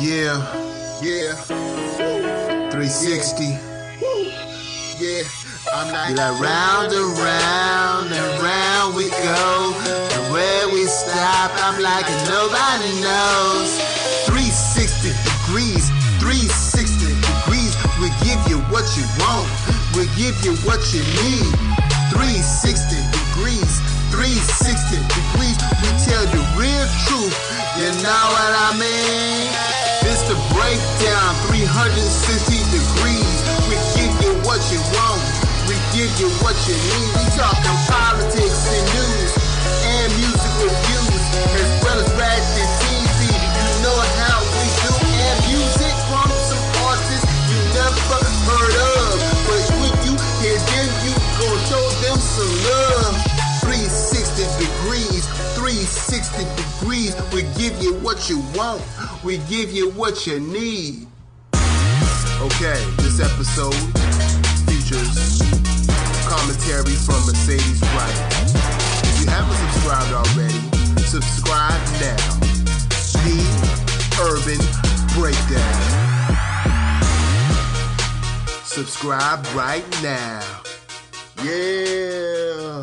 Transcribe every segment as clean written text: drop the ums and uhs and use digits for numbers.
Yeah, 360. Yeah, I'm Be like round and round and round we go, and where we stop, I'm like nobody knows. 360 degrees, 360 degrees. We give you what you want, we give you what you need. 360 degrees, 360 degrees. We tell the real truth, you know what I mean? This the breakdown, 360 degrees. We give you what you want, we give you what you need. We talking politics and news, and music reviews, as well as ratchet TV. You know how we do, and music from some artists you never heard of. But when you hear them, you gon' show them some love. 360 degrees, 360 degrees. We give you what you want, we give you what you need. Okay, this episode features commentary from Mercedes Wright. If you haven't subscribed already, subscribe now. The Urban Breakdown. Subscribe right now. Yeah.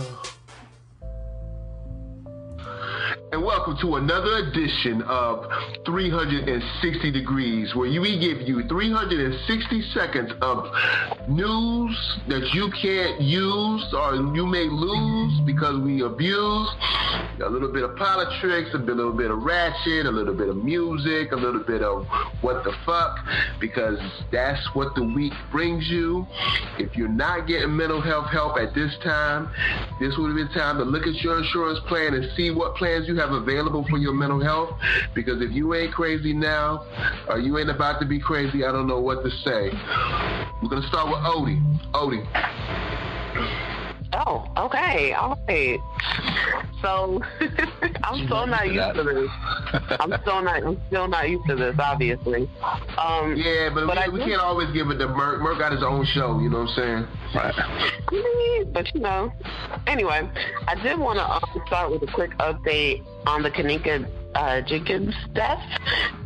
And welcome to another edition of 360 Degrees, where we give you 360 seconds of news that you can't use or you may lose because we abuse. A little bit of politics, a little bit of ratchet, a little bit of music, a little bit of what the fuck, because that's what the week brings you. If you're not getting mental health help at this time, this would be the time to look at your insurance plan and see what plans you have available for your mental health, because if you ain't crazy now, or you ain't about to be crazy, I don't know what to say. We're going to start with Odie. Odie. Oh, okay. All right. So I'm still not used to this. I'm still not used to this, obviously. Yeah, but we can't always give it to Merc. Merc got his own show, you know what I'm saying? Right. But anyway, I did want to start with a quick update on the Kanika Jenkins death.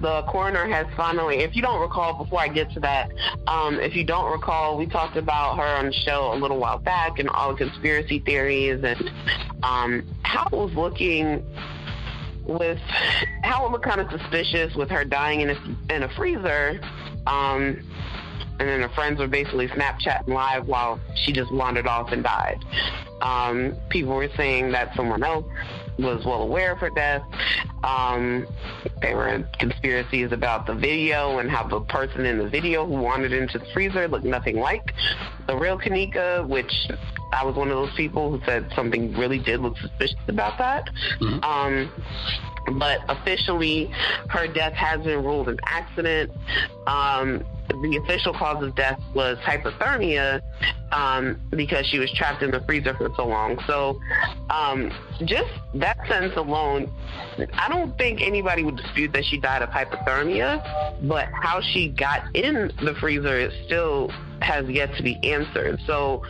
The coroner has finally, if you don't recall, before I get to that, if you don't recall, we talked about her on the show a little while back and all the conspiracy theories and how it was looking with, how it looked kind of suspicious with her dying in a freezer. And then her friends were basically Snapchatting live while she just wandered off and died. People were saying that someone else was well aware of her death. There were conspiracies about the video and how the person in the video who wandered into the freezer looked nothing like the real Kanika, which I was one of those people who said something really did look suspicious about that. Mm-hmm. But officially, her death has been ruled an accident. The official cause of death was hypothermia because she was trapped in the freezer for so long. So just that sentence alone, I don't think anybody would dispute that she died of hypothermia, but how she got in the freezer still has yet to be answered. So,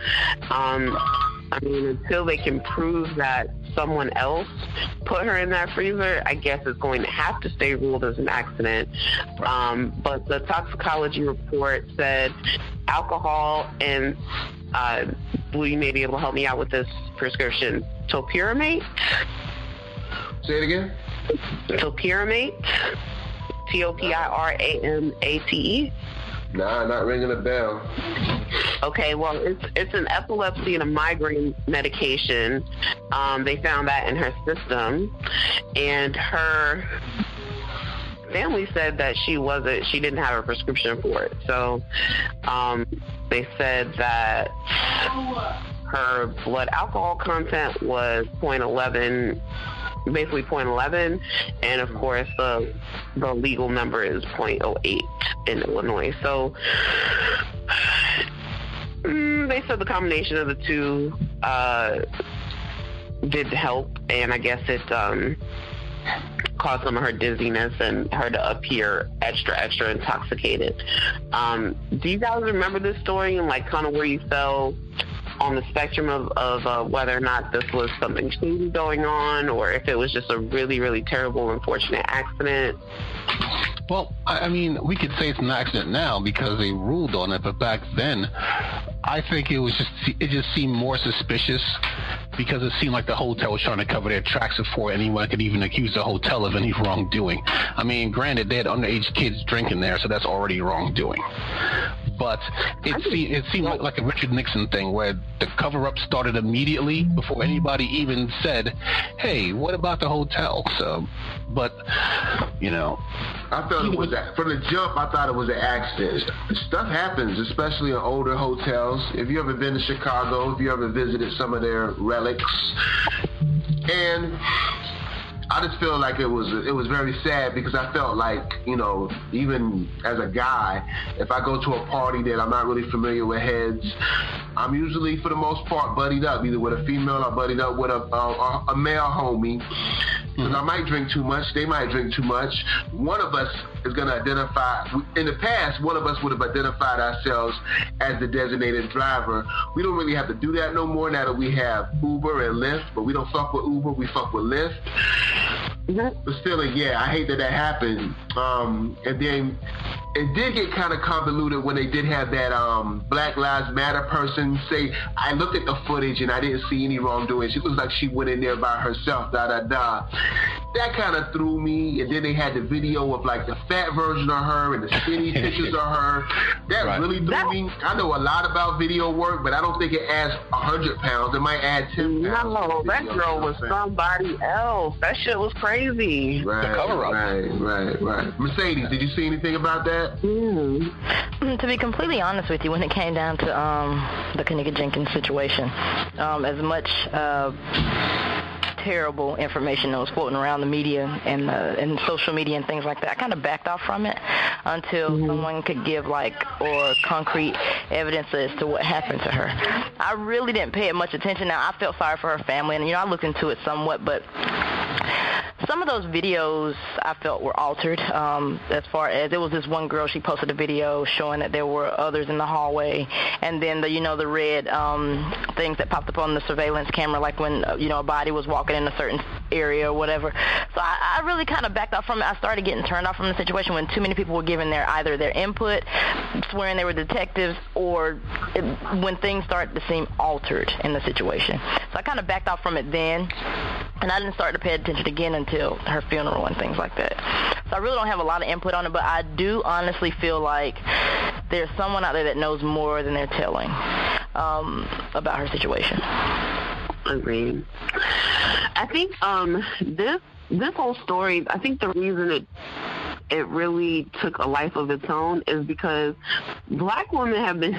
I mean, until they can prove that someone else put her in that freezer, I guess it's going to have to stay ruled as an accident. But the toxicology report said alcohol and, Blue, you may be able to help me out with this prescription, topiramate. Say it again. Topiramate. Topiramate. Nah, not ringing a bell. Okay, well, it's an epilepsy and a migraine medication. They found that in her system, and her family said that she didn't have a prescription for it. So they said that her blood alcohol content was 0.11, basically 0.11, and of course the legal number is 0.08 in Illinois. So they said the combination of the two did help, and I guess it caused some of her dizziness and her to appear extra intoxicated. Do you guys remember this story and like kind of where you fell on the spectrum of whether or not this was something shady going on, or if it was just a really, really terrible, unfortunate accident? Well, I mean, we could say it's an accident now because they ruled on it, but back then, I think it just seemed more suspicious because it seemed like the hotel was trying to cover their tracks before anyone could even accuse the hotel of any wrongdoing. I mean, granted, they had underage kids drinking there, so that's already wrongdoing. But it seemed like a Richard Nixon thing where the cover-up started immediately before anybody even said, hey, what about the hotel? So, but, you know. I felt it was from the jump. I thought it was an accident. Stuff happens, especially in older hotels. If you ever been to Chicago, if you ever visited some of their relics, and I just feel like it was very sad because I felt like, you know, even as a guy, if I go to a party that I'm not really familiar with heads, I'm usually, for the most part, buddied up, either with a female or buddied up with a male homie. Because I might drink too much, they might drink too much. One of us is going to identify. In the past, one of us would have identified ourselves as the designated driver. We don't really have to do that no more now that we have Uber and Lyft, but we don't fuck with Uber, we fuck with Lyft. But still, yeah, I hate that happened. And then it did get kind of convoluted when they did have that Black Lives Matter person say, I looked at the footage and I didn't see any wrongdoing. She looks like she went in there by herself, da-da-da. That kind of threw me. And then they had the video of like the fat version of her and the skinny pictures of her. That really threw me. I know a lot about video work, but I don't think it adds 100 pounds. It might add 10 pounds. No, that girl was somebody else. That shit was crazy. Right, the cover-up. Right. Mercedes, did you see anything about that? To be completely honest with you, when it came down to the Kenneka Jenkins situation, as much terrible information that was floating around the media and social media and things like that, I kind of backed off from it until someone could give or concrete evidence as to what happened to her. I really didn't pay it much attention. Now, I felt sorry for her family, and I looked into it somewhat, but some of those videos I felt were altered. As far as there was this one girl, she posted a video showing that there were others in the hallway, and then the red things that popped up on the surveillance camera, like when a body was walking in a certain area or whatever. So I really kind of backed off from it. I started getting turned off from the situation when too many people were giving either their input, swearing they were detectives, or when things started to seem altered in the situation. So I kind of backed off from it then, and I didn't start to pay attention again until her funeral and things like that. So I really don't have a lot of input on it, but I do honestly feel like there's someone out there that knows more than they're telling about her situation. Agreed. I think this whole story, I think the reason it really took a life of its own is because black women have been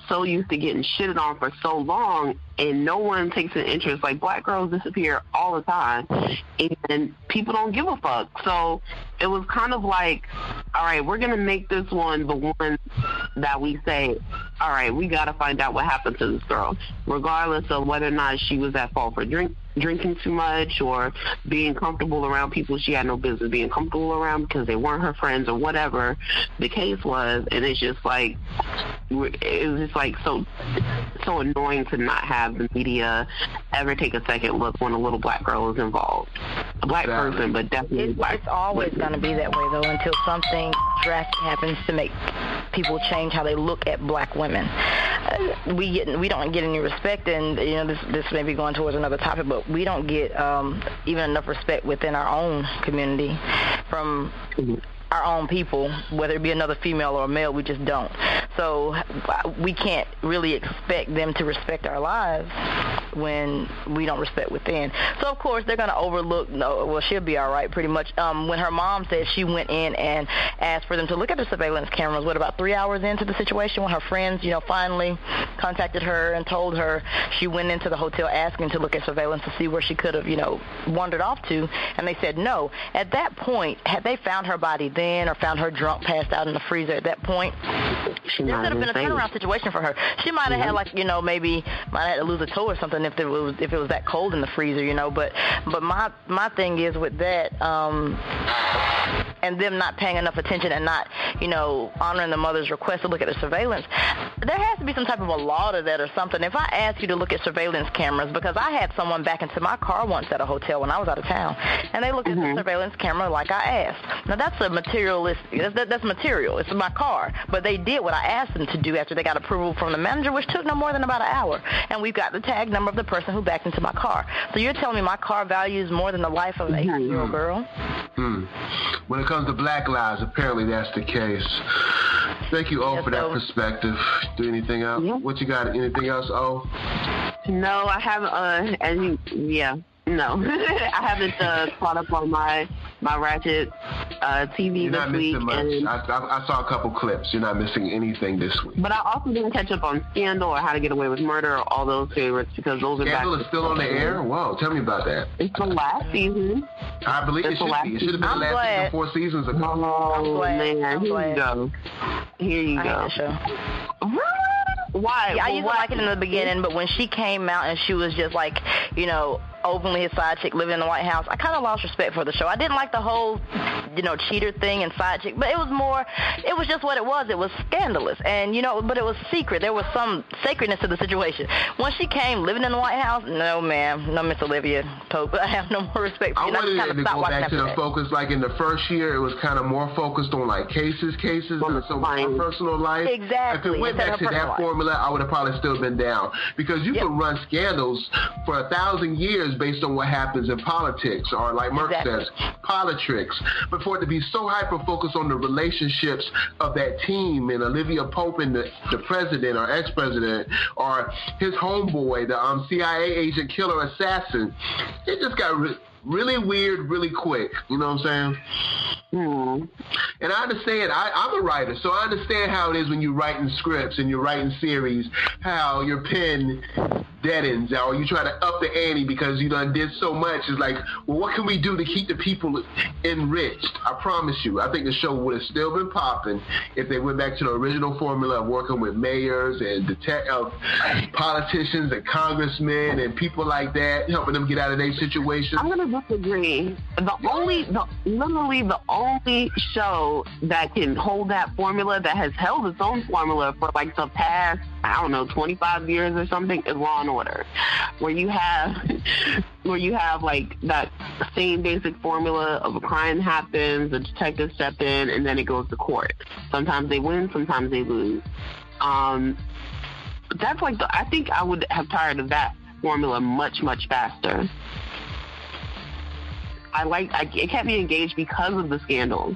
so used to getting shitted on for so long, and no one takes an interest. Like, black girls disappear all the time, and people don't give a fuck. So it was kind of like, all right, we're going to make this one the one that we say, all right, we got to find out what happened to this girl, regardless of whether or not she was at fault for drinking too much or being comfortable around people she had no business being comfortable around because they weren't her friends or whatever the case was. And it's just like, it was just like so annoying to not have the media ever take a second look when a little black girl is involved. A black person, but definitely black. It's always going to be that way, though, until something drastic happens to make people change how they look at black women. We don't get any respect, and this may be going towards another topic, but we don't get even enough respect within our own community from our own people, whether it be another female or a male. We just don't. So we can't really expect them to respect our lives when we don't respect within. So, of course, they're going to overlook, she'll be all right pretty much. When her mom said she went in and asked for them to look at the surveillance cameras, about 3 hours into the situation, when her friends, finally contacted her and told her, she went into the hotel asking to look at surveillance to see where she could have, wandered off to, and they said no. At that point, had they found her body then or found her drunk, passed out in the freezer at that point, She there could have been a turnaround situation for her. She might have had, like, you know, maybe might have had to lose a toe or something if it was that cold in the freezer, you know. But my thing is with that, and them not paying enough attention and not, you know, honoring the mother's request to look at the surveillance. There has to be some type of a law to that or something. If I ask you to look at surveillance cameras, because I had someone back into my car once at a hotel when I was out of town, and they looked at the surveillance camera like I asked. Now, that's a materialistic, that's material. It's my car. But they did what I asked them to do after they got approval from the manager, which took no more than about an hour. And we've got the tag number of the person who backed into my car. So you're telling me my car value is more than the life of an 18-year-old girl? When it comes to Black lives, apparently that's the case. Thank you, O, for that perspective. Do anything else? Yeah. What you got? Anything else, O? No, I haven't. No. I haven't caught up on my Ratchet TV You're not this week. Missing much. I saw a couple clips. You're not missing anything this week. But I also didn't catch up on Scandal or How to Get Away with Murder or all those favorites because those are back. Scandal is still on the air? Whoa, tell me about that. It's the last season. I believe it should be. It should have been the last season 4 seasons ago. Oh, man. Here you go. I hate the show. Why? Yeah, I used to like it in the beginning, but when she came out and she was just like, you know, openly his side chick living in the White House, I kind of lost respect for the show. I didn't like the whole, you know, cheater thing and side chick, but it was just what it was. It was scandalous, and, you know, but it was secret. There was some sacredness to the situation. When she came living in the White House, no, ma'am, no, Miss Olivia Pope, I have no more respect for you. I wanted it to go back to the focus, like in the first year, it was kind of more focused on like cases, not so much on personal life. Exactly. If it went back to that formula, I would have probably still been down, because you could run scandals for 1,000 years based on what happens in politics, or like Mercer says, politics. But for it to be so hyper-focused on the relationships of that team and Olivia Pope and the president or ex-president or his homeboy, the CIA agent killer assassin, it just got really weird really quick. You know what I'm saying? And I understand, I'm a writer, so I understand how it is when you're writing scripts and you're writing series, how your pen deadens, or you try to up the ante because you done did so much. It's like, well, what can we do to keep the people enriched? I promise you, I think the show would have still been popping if they went back to the original formula of working with mayors and politicians and congressmen and people like that, helping them get out of their situation. I'm going to disagree. Literally the only show that can hold that formula, that has held its own formula for like the past, I don't know, 25 years or something, is Law and Order, where you have like that same basic formula of a crime happens, the detectives step in, and then it goes to court. Sometimes they win, sometimes they lose. That's like I think I would have tired of that formula much, much faster. It kept me engaged because of the scandals.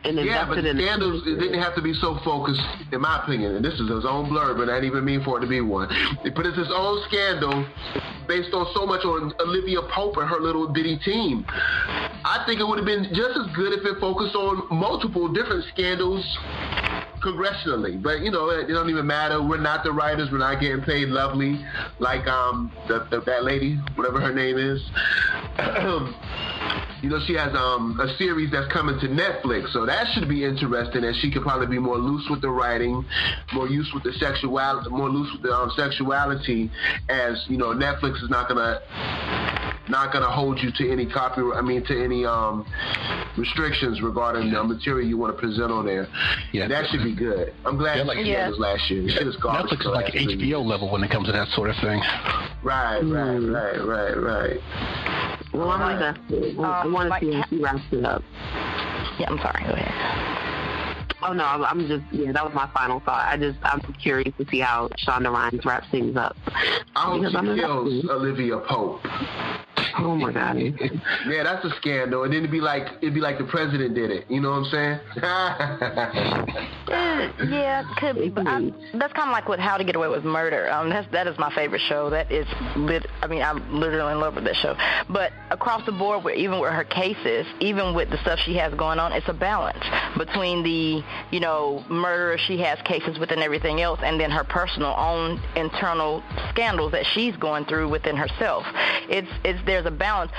And but the scandals, it didn't have to be so focused, in my opinion, and this is his own blurb, and I didn't even mean for it to be one. But it's his own scandal based on so much on Olivia Pope and her little bitty team. I think it would have been just as good if it focused on multiple different scandals congressionally, but you know, it don't even matter. We're not the writers. We're not getting paid lovely like that lady, whatever her name is. You know, she has a series that's coming to Netflix, so that should be interesting. And she could probably be more loose with the writing, more loose with the sexuality, as you know, Netflix is not gonna hold you to any restrictions regarding the material you want to present on there. Yeah, that should be good. I'm glad you did this last year. Netflix is like HBO level when it comes to that sort of thing. Right. Well, I want to see if he wraps it up. Yeah, I'm sorry. Go ahead. Oh, no, I'm just, that was my final thought. I'm curious to see how Shonda Rhimes wraps things up. I hope she kills Olivia Pope. Oh my God. Yeah, that's a scandal. And then it'd be like the president did it. You know what I'm saying? Yeah, it could be. But that's kind of like with How to Get Away with Murder. That is my favorite show. That is I'm literally in love with that show. But across the board, even with her cases, even with the stuff she has going on, it's a balance between the, you know, murder she has cases with and everything else, and then her personal own internal scandals that she's going through within herself. There's there's a balance.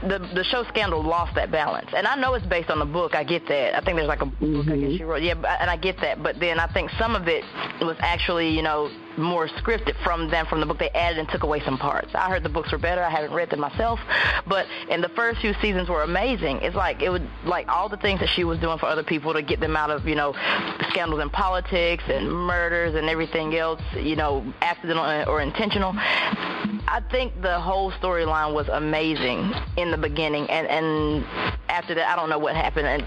The show Scandal lost that balance, and I know it's based on the book. I get that. I think there's like a book I guess she wrote. Yeah, and I get that. But then I think some of it was actually, you know, more scripted from the book. They added and took away some parts. I heard the books were better. I haven't read them myself, but in the first few seasons were amazing. It's like it would like all the things that she was doing for other people to get them out of, you know, scandals in politics and murders and everything else, you know, accidental or intentional. I think the whole storyline was amazing in the beginning, and after that, I don't know what happened. And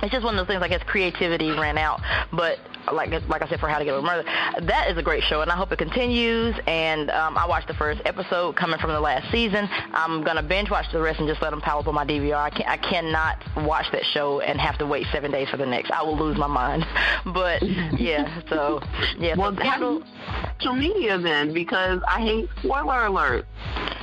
it's just one of those things. I guess creativity ran out, but like I said, for How to Get Away with Murder, that is a great show, and I hope it continues. And I watched the first episode coming from the last season. I'm gonna binge watch the rest and just let them pile up on my DVR. I cannot watch that show and have to wait 7 days for the next. I will lose my mind. But yeah, so yeah. Well, handle social media then, because I hate spoiler alerts.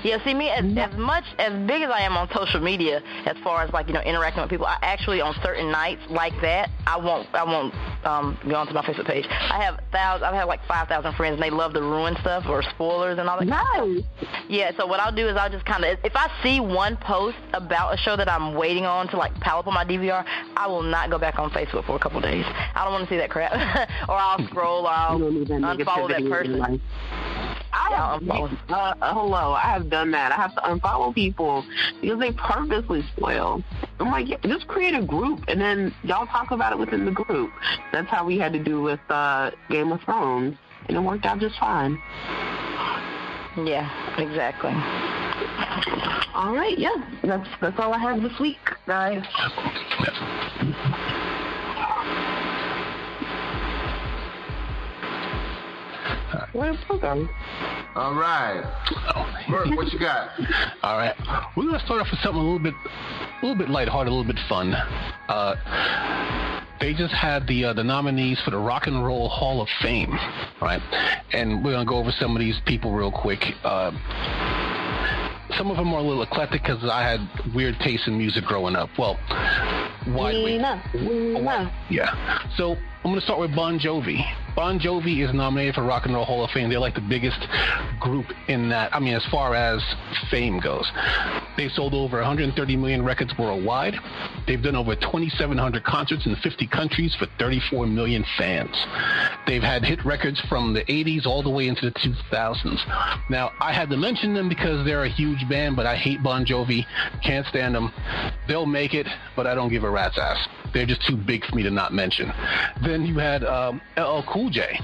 Yeah, see, me as big as I am on social media, as far as like, you know, interacting with people, I actually on certain nights like that, I won't go onto my Facebook page. I've had like 5,000 friends, and they love to ruin stuff or spoilers and all that. Nice. Yeah, so what I'll do is I'll just kind of, if I see one post about a show that I'm waiting on to like pile up on my DVR, I will not go back on Facebook for a couple days. I don't want to see that crap. Or I'll scroll, or I'll unfollow that person. Hello, I have done that. I have to unfollow people because they purposely spoil. I'm like, yeah, just create a group and then y'all talk about it within the group. That's how we had to do with Game of Thrones, and it worked out just fine. Yeah, exactly. All right, yeah, that's all I have this week, guys. All right. Mercer, what you got? All right. We're going to start off with something a little bit lighthearted, a little bit fun. They just had the nominees for the Rock and Roll Hall of Fame, right? And we're going to go over some of these people real quick. Some of them are a little eclectic because I had weird taste in music growing up. Well, widely. Yeah. So I'm going to start with Bon Jovi. Bon Jovi is nominated for Rock and Roll Hall of Fame. They're like the biggest group in that. I mean, as far as fame goes. They've sold over 130 million records worldwide. They've done over 2,700 concerts in 50 countries for 34 million fans. They've had hit records from the 80s all the way into the 2000s. Now, I had to mention them because they're a huge band, but I hate Bon Jovi. Can't stand them. They'll make it, but I don't give a rat's ass. They're just too big for me to not mention. Then you had LL Cool J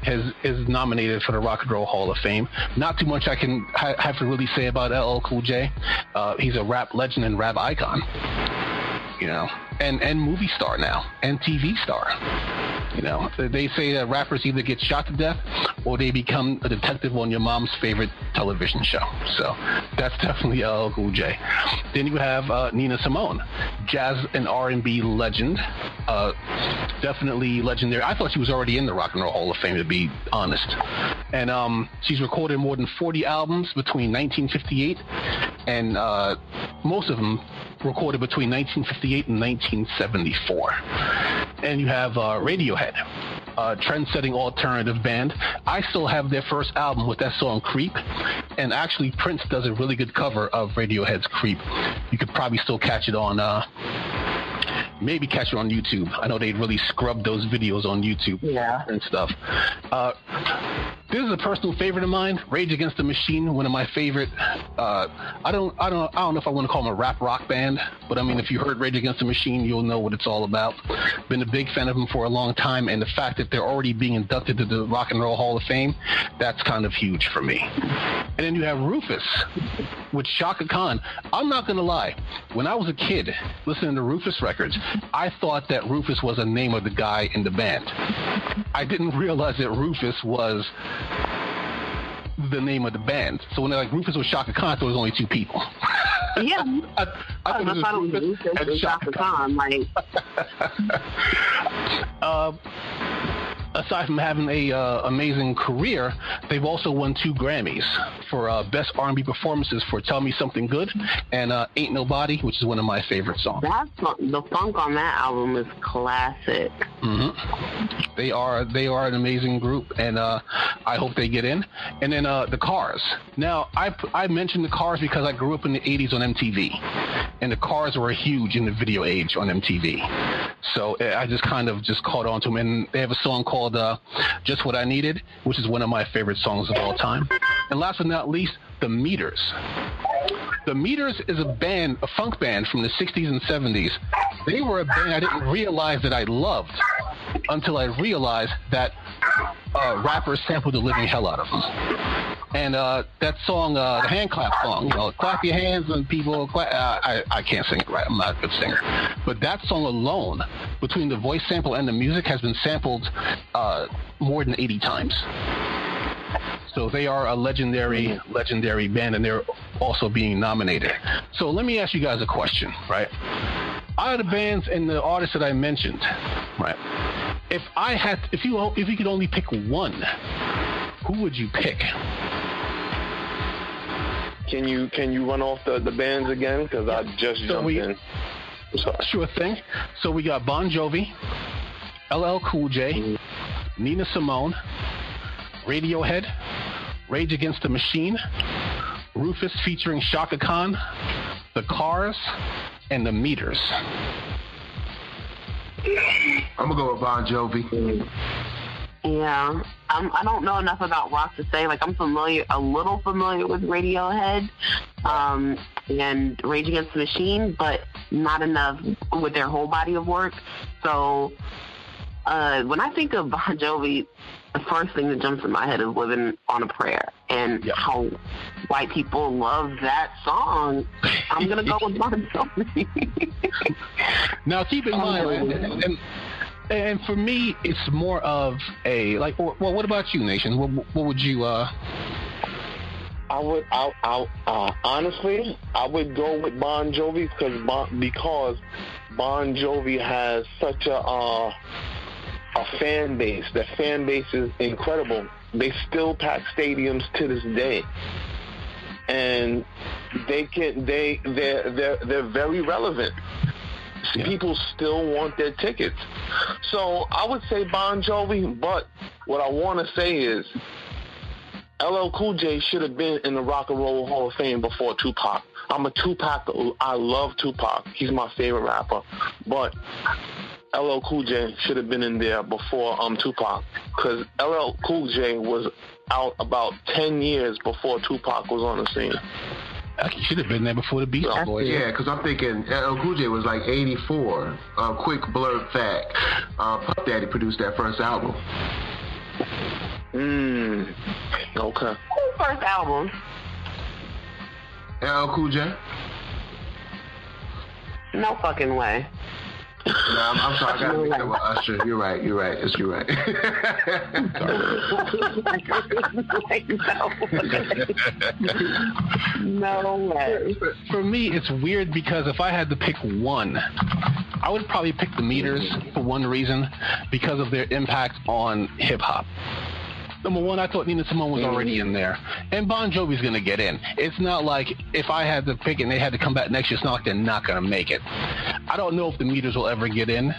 is nominated for the Rock and Roll Hall of Fame. Not too much I can have to really say about LL Cool J. He's a rap legend and rap icon, you know, and movie star now, and TV star. You know, they say that rappers either get shot to death or they become a detective on your mom's favorite television show. So that's definitely LL Cool J. Then you have Nina Simone, jazz and R&B legend. Definitely legendary. I thought she was already in the Rock and Roll Hall of Fame, to be honest. And she's recorded more than 40 albums between 1958 and most of them recorded between 1958 and 1974. And you have Radiohead, trend-setting alternative band. I still have their first album with that song Creep, and actually Prince does a really good cover of Radiohead's Creep. You could probably still catch it on maybe catch it on YouTube. I know they really scrubbed those videos on YouTube and stuff. This is a personal favorite of mine, Rage Against the Machine, one of my favorite. I don't know if I want to call them a rap rock band, but I mean, if you heard Rage Against the Machine, you'll know what it's all about. Been a big fan of them for a long time, and the fact that they're already being inducted to the Rock and Roll Hall of Fame, that's kind of huge for me. And then you have Rufus with Shaka Khan. I'm not gonna lie, when I was a kid listening to Rufus records, I thought that Rufus was a name of the guy in the band. I didn't realize that Rufus was the name of the band. So when they're like Rufus with Shaka Khan, I thought it was only two people. Yeah. I thought it was Rufus and Shaka Khan. aside from having a amazing career, they've also won 2 Grammys for Best R&B Performances for Tell Me Something Good and Ain't Nobody, which is one of my favorite songs. The funk on that album is classic. Mm-hmm. They are an amazing group, and I hope they get in. And then the Cars. Now, I mentioned the Cars because I grew up in the 80s on MTV, and the Cars were huge in the video age on MTV. So I just kind of caught on to them, and they have a song called Just What I Needed, which is one of my favorite songs of all time. And last but not least, The Meters. The Meters is a funk band from the 60s and 70s. They were a band I didn't realize that I loved until I realized that rappers sampled the living hell out of them. And that song, the hand clap song, clap your hands and people clap. I can't sing it right. I'm not a good singer. But that song alone, between the voice sample and the music, has been sampled more than 80 times. So they are a legendary band, and they're also being nominated. So let me ask you guys a question, right? Out of the bands and the artists that I mentioned, right? If you could only pick one, who would you pick? Can you run off the bands again? Because I just jumped in. Sure thing. So we got Bon Jovi, LL Cool J, Nina Simone, Radiohead, Rage Against the Machine, Rufus featuring Shaka Khan, The Cars, and The Meters. I'm gonna go with Bon Jovi. Yeah, I don't know enough about rock to say. Like, I'm a little familiar with Radiohead and Rage Against the Machine, but not enough with their whole body of work. So when I think of Bon Jovi, the first thing that jumps in my head is Living on a Prayer, and how white people love that song. I'm going to go with Bon Jovi. Now, keep in mind, and for me, it's more of a, like, well, what about you, Nation? What would you, honestly, I would go with Bon Jovi because Bon Jovi has such a fan base. The fan base is incredible. They still pack stadiums to this day, and they're very relevant. Yeah. People still want their tickets. So I would say Bon Jovi, but what I want to say is LL Cool J should have been in the Rock and Roll Hall of Fame before Tupac. I'm a Tupac. I love Tupac. He's my favorite rapper. But LL Cool J should have been in there before Tupac, because LL Cool J was out about 10 years before Tupac was on the scene. He should have been there before the Beast Boys. Yeah, because I'm thinking LL Cool J was like 84. Quick blurb fact. Puff Daddy produced that first album. Okay. Whose first album? LL Cool J? No fucking way. No, I'm sorry. I got to mix up with Usher. You're right. You're right. No way. For me, it's weird because if I had to pick one, I would probably pick The Meters for one reason, because of their impact on hip-hop. Number one, I thought Nina Simone was already in there. And Bon Jovi's going to get in. It's not like if I had to pick it and they had to come back next year, it's not like they're not going to make it. I don't know if The Meters will ever get in,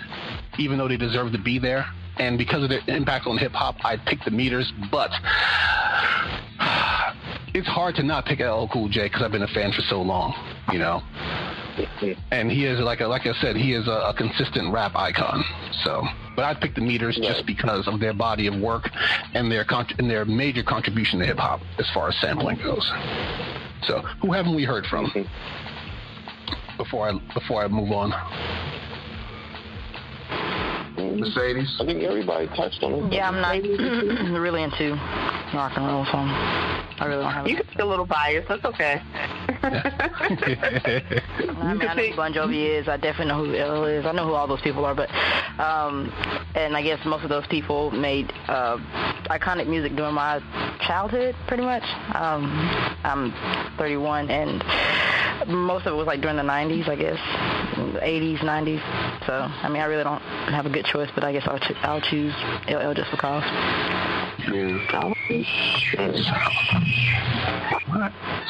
even though they deserve to be there. And because of their impact on hip-hop, I'd pick The Meters. But it's hard to not pick LL Cool J because I've been a fan for so long, you know. And he is, like I said, he is a consistent rap icon. So, but I'd pick The Meters just because of their body of work and their major contribution to hip hop as far as sampling goes. So, who haven't we heard from? Before I move on. Mercedes? I think everybody touched on it. Yeah, I'm not really into rock and roll, so I really don't have. You can be a little biased. That's okay. I know who Bon Jovi is. I definitely know who LL is. I know who all those people are, but and I guess most of those people made iconic music during my childhood, pretty much. I'm 31, and most of it was like during the 90s, I guess, 80s, 90s. So, I mean, I really don't have a good choice, but I guess I'll choose LL just because. Yeah.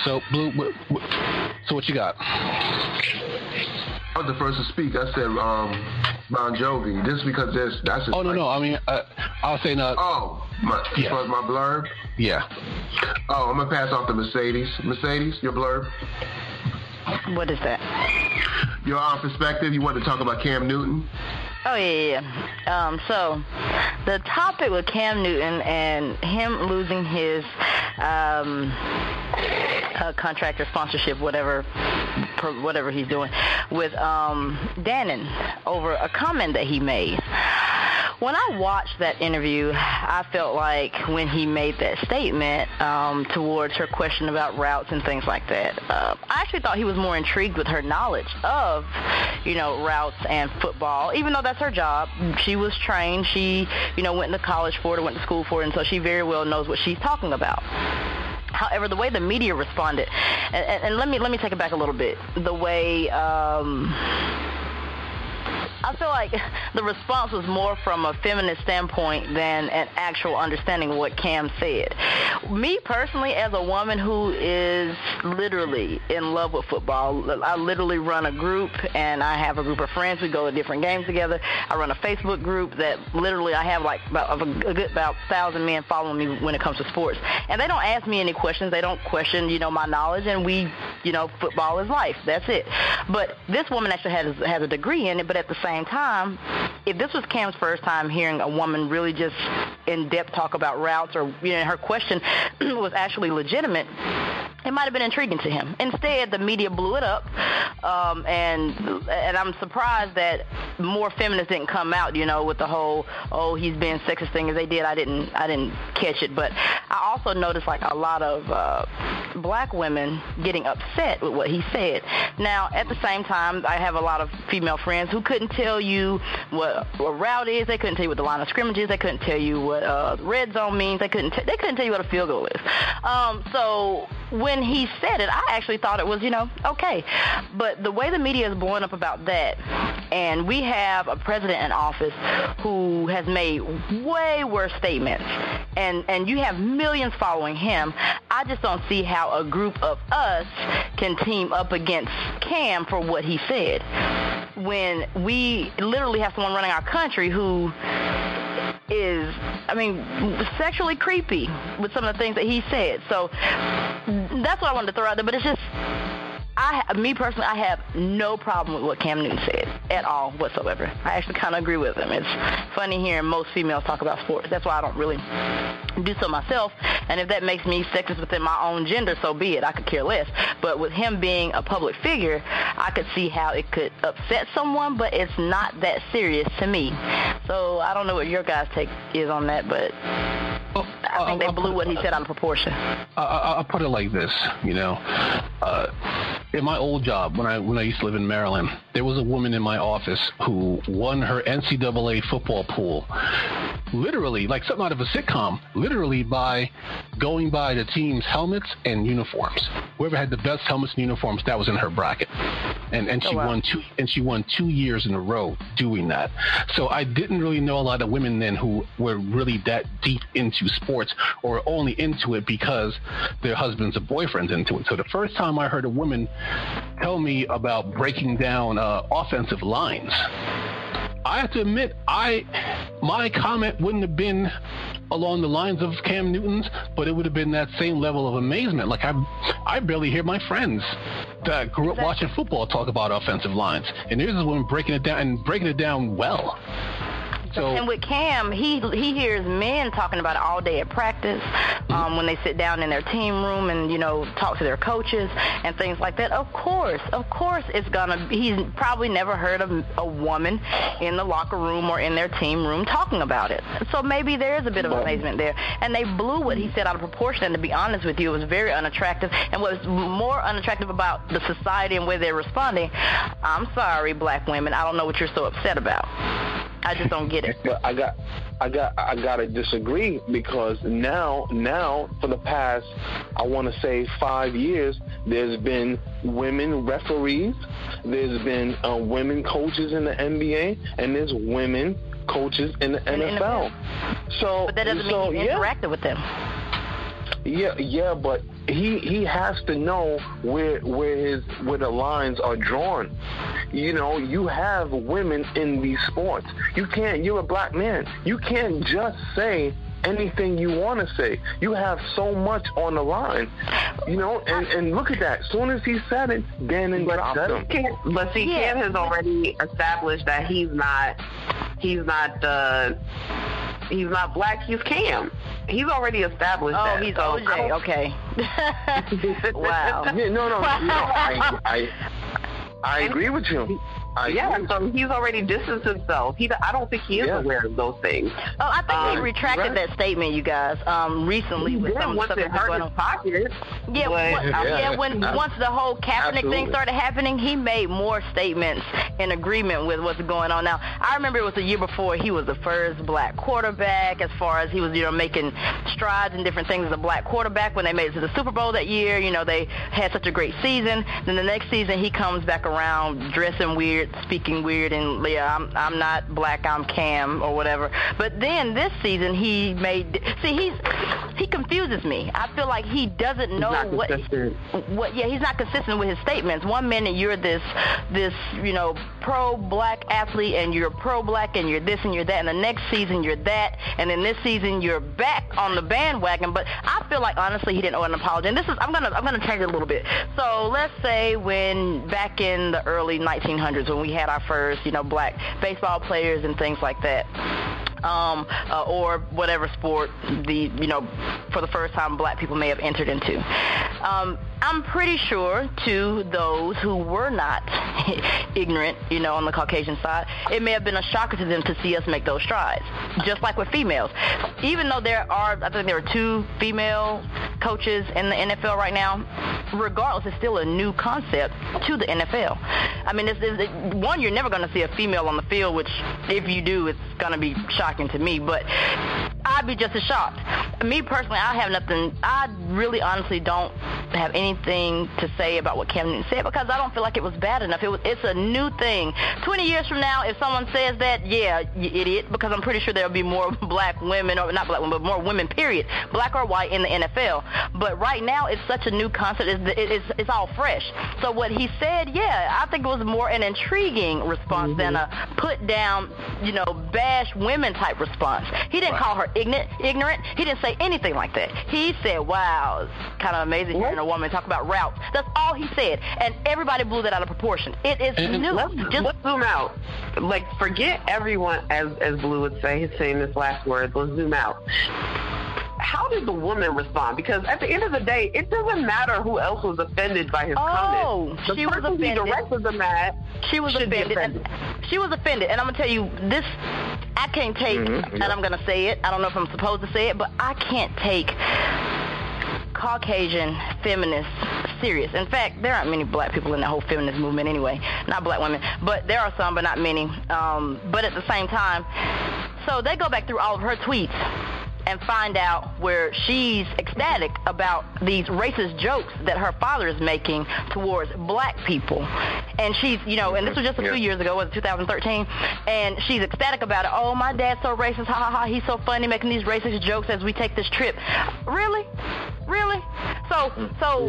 So, Blue, so what you got? I was the first to speak. I said Bon Jovi, just because that's. Oh no, I mean, I was saying. My blurb. Yeah. Oh, I'm gonna pass off to Mercedes. Mercedes, your blurb. What is that? Your perspective. You want to talk about Cam Newton? Oh, yeah. So the topic with Cam Newton and him losing his contract or sponsorship, whatever he's doing, with Dannon over a comment that he made. When I watched that interview, I felt like when he made that statement towards her question about routes and things like that, I actually thought he was more intrigued with her knowledge of, routes and football, even though that's her job. She was trained. She, went to college for it or went to school for it, and so she very well knows what she's talking about. However, the way the media responded, and let me take it back a little bit, the way I feel like the response was more from a feminist standpoint than an actual understanding of what Cam said. Me personally, as a woman who is literally in love with football, I literally run a group, and I have a group of friends. We go to different games together. I run a Facebook group that literally I have like about 1,000 men following me when it comes to sports. And they don't ask me any questions. They don't question, my knowledge, and we, football is life. That's it. But this woman actually has a degree in it, but at the same time, if this was Cam's first time hearing a woman really just in-depth talk about routes, or her question was actually legitimate, it might have been intriguing to him. Instead, the media blew it up, and I'm surprised that more feminists didn't come out, with the whole, he's being sexist thing as they did. I didn't catch it, but I also noticed like a lot of black women getting upset with what he said. Now, at the same time, I have a lot of female friends who couldn't tell you what a route is. They couldn't tell you what the line of scrimmage is. They couldn't tell you what the red zone means. They couldn't tell you what a field goal is. So when he said it, I actually thought it was, okay. But the way the media is blowing up about that, and we have a president in office who has made way worse statements, and you have millions following him, I just don't see how a group of us can team up against Cam for what he said, when we literally have someone running our country who is, sexually creepy with some of the things that he said. So that's what I wanted to throw out there, but it's just, me personally, I have no problem with what Cam Newton said at all whatsoever. I actually kind of agree with him. It's funny hearing most females talk about sports. That's why I don't really do so myself. And if that makes me sexist within my own gender, so be it. I could care less. But with him being a public figure, I could see how it could upset someone, but it's not that serious to me. So I don't know what your guys' take is on that, but I think they blew what he said out of proportion. I'll put it like this, in my old job, when I used to live in Maryland, there was a woman in my office who won her NCAA football pool, literally, like something out of a sitcom, literally by going by the team's helmets and uniforms. Whoever had the best helmets and uniforms, that was in her bracket. And she won 2 years in a row doing that. So I didn't really know a lot of women then who were really that deep into sports, or only into it because their husbands or boyfriends into it. So the first time I heard a woman tell me about breaking down offensive lines, I have to admit, my comment wouldn't have been along the lines of Cam Newton's, but it would have been that same level of amazement. Like I barely hear my friends that grew up watching football talk about offensive lines, and here's this woman breaking it down well. So, and with Cam, he hears men talking about it all day at practice, when they sit down in their team room and, talk to their coaches and things like that. Of course, he's probably never heard of a woman in the locker room or in their team room talking about it. So maybe there is a bit of amazement there. And they blew what he said out of proportion, and to be honest with you, it was very unattractive. And what was more unattractive about the society and where they're responding, I'm sorry, black women, I don't know what you're so upset about. I just don't get it. But I I gotta disagree, because now for the past, I want to say 5 years, there's been women referees, there's been women coaches in the NBA, and there's women coaches in the NFL. But that doesn't mean he's interacted with them. Yeah, but he has to know where the lines are drawn. You know, you have women in these sports. You're a black man. You can't just say anything you want to say. You have so much on the line, you know, and look at that. As soon as he said it, Gannon dropped him. But see, Cam has already established that he's not black, he's Cam. He's already established that. Oh, he's OJ, okay. Wow. Yeah, no, I agree with you. So he's already distanced himself. I don't think he is aware of those things. Oh, I think he retracted that statement, you guys, recently with some stuff that's going on. Once the whole Kaepernick thing started happening, he made more statements in agreement with what's going on now. I remember it was the year before he was the first black quarterback, as far as he was, making strides in different things as a black quarterback. When they made it to the Super Bowl that year, they had such a great season. Then the next season he comes back around dressing weird, speaking weird, and I'm not black, I'm Cam or whatever. But then this season he confuses me. I feel like he doesn't know he's not consistent with his statements. One minute you're this pro-black athlete, and you're pro-black, and you're this and you're that, and the next season you're that, and then this season you're back on the bandwagon. But I feel like honestly he didn't owe an apology. And I'm gonna change it a little bit. So let's say when back in the early 1900s, when we had our first, black baseball players and things like that, or whatever sport for the first time black people may have entered into. I'm pretty sure to those who were not ignorant, on the Caucasian side, it may have been a shocker to them to see us make those strides, just like with females. Even though I think there are 2 female coaches in the NFL right now, regardless, it's still a new concept to the NFL. I mean, one, you're never going to see a female on the field, which if you do, it's going to be shocking to me, but I'd be just as shocked. Me personally, I really honestly don't have anything to say about what Cam Newton said, because I don't feel like it was bad enough. It's a new thing. 20 years from now, if someone says that, yeah, you idiot, because I'm pretty sure there'll be more black women, or not black women, but more women, period, black or white, in the NFL. But right now, it's such a new concept. It's all fresh. So what he said, I think it was more an intriguing response than a put down, bash women type response. He didn't call her ignorant. He didn't say anything like that. He said, wow, it's kind of amazing hearing a woman talk about routes. That's all he said. And everybody blew that out of proportion. It is new. Let's zoom out. Like, forget everyone, as Blue would say, he's saying this last word. Let's zoom out. How did the woman respond? Because at the end of the day, it doesn't matter who else was offended by his comment. She was offended. Who directed the match. She was offended. She was offended. And I'm going to tell you, this, I can't take, and I'm going to say it. I don't know if I'm supposed to say it, but I can't take Caucasian feminists serious. In fact, there aren't many black people in the whole feminist movement anyway. Not black women, but there are some, but not many. But at the same time, so they go back through all of her tweets and find out where she's ecstatic about these racist jokes that her father is making towards black people. And she's, and this was just a few years ago, it was 2013, and she's ecstatic about it. Oh, my dad's so racist, ha ha ha, he's so funny making these racist jokes as we take this trip. Really? So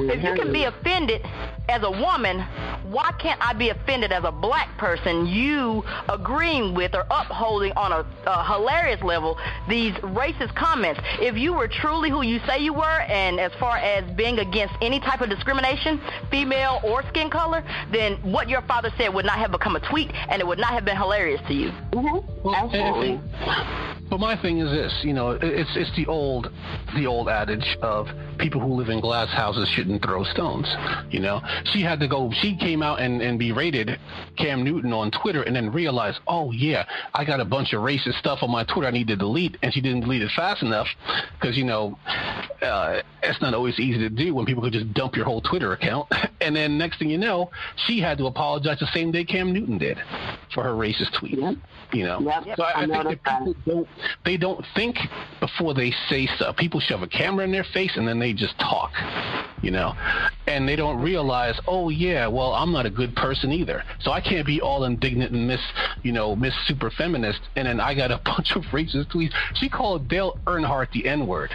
if you can be offended as a woman, why can't I be offended as a black person, you agreeing with or upholding on a hilarious level these racist comments? If you were truly who you say you were, and as far as being against any type of discrimination, female or skin color, then what your father said would not have become a tweet, and it would not have been hilarious to you. Well, absolutely. But my thing is this, it's the old adage of people who live in glass houses shouldn't throw stones. She came out and berated Cam Newton on Twitter, and then realized, oh yeah, I got a bunch of racist stuff on my Twitter I need to delete, and she didn't delete it fast enough, because it's not always easy to do when people could just dump your whole Twitter account. And then next thing you know, she had to apologize the same day Cam Newton did. for her racist tweets. Yep. You know, Yep. so I think that people don't think before they say stuff. People shove a camera in their face and then they just talk, you know, and they don't realize, oh yeah, well, I'm not a good person either, so I can't be all indignant and Miss Super Feminist, and then I got a bunch of racist tweets. She called Dale Earnhardt the N-word.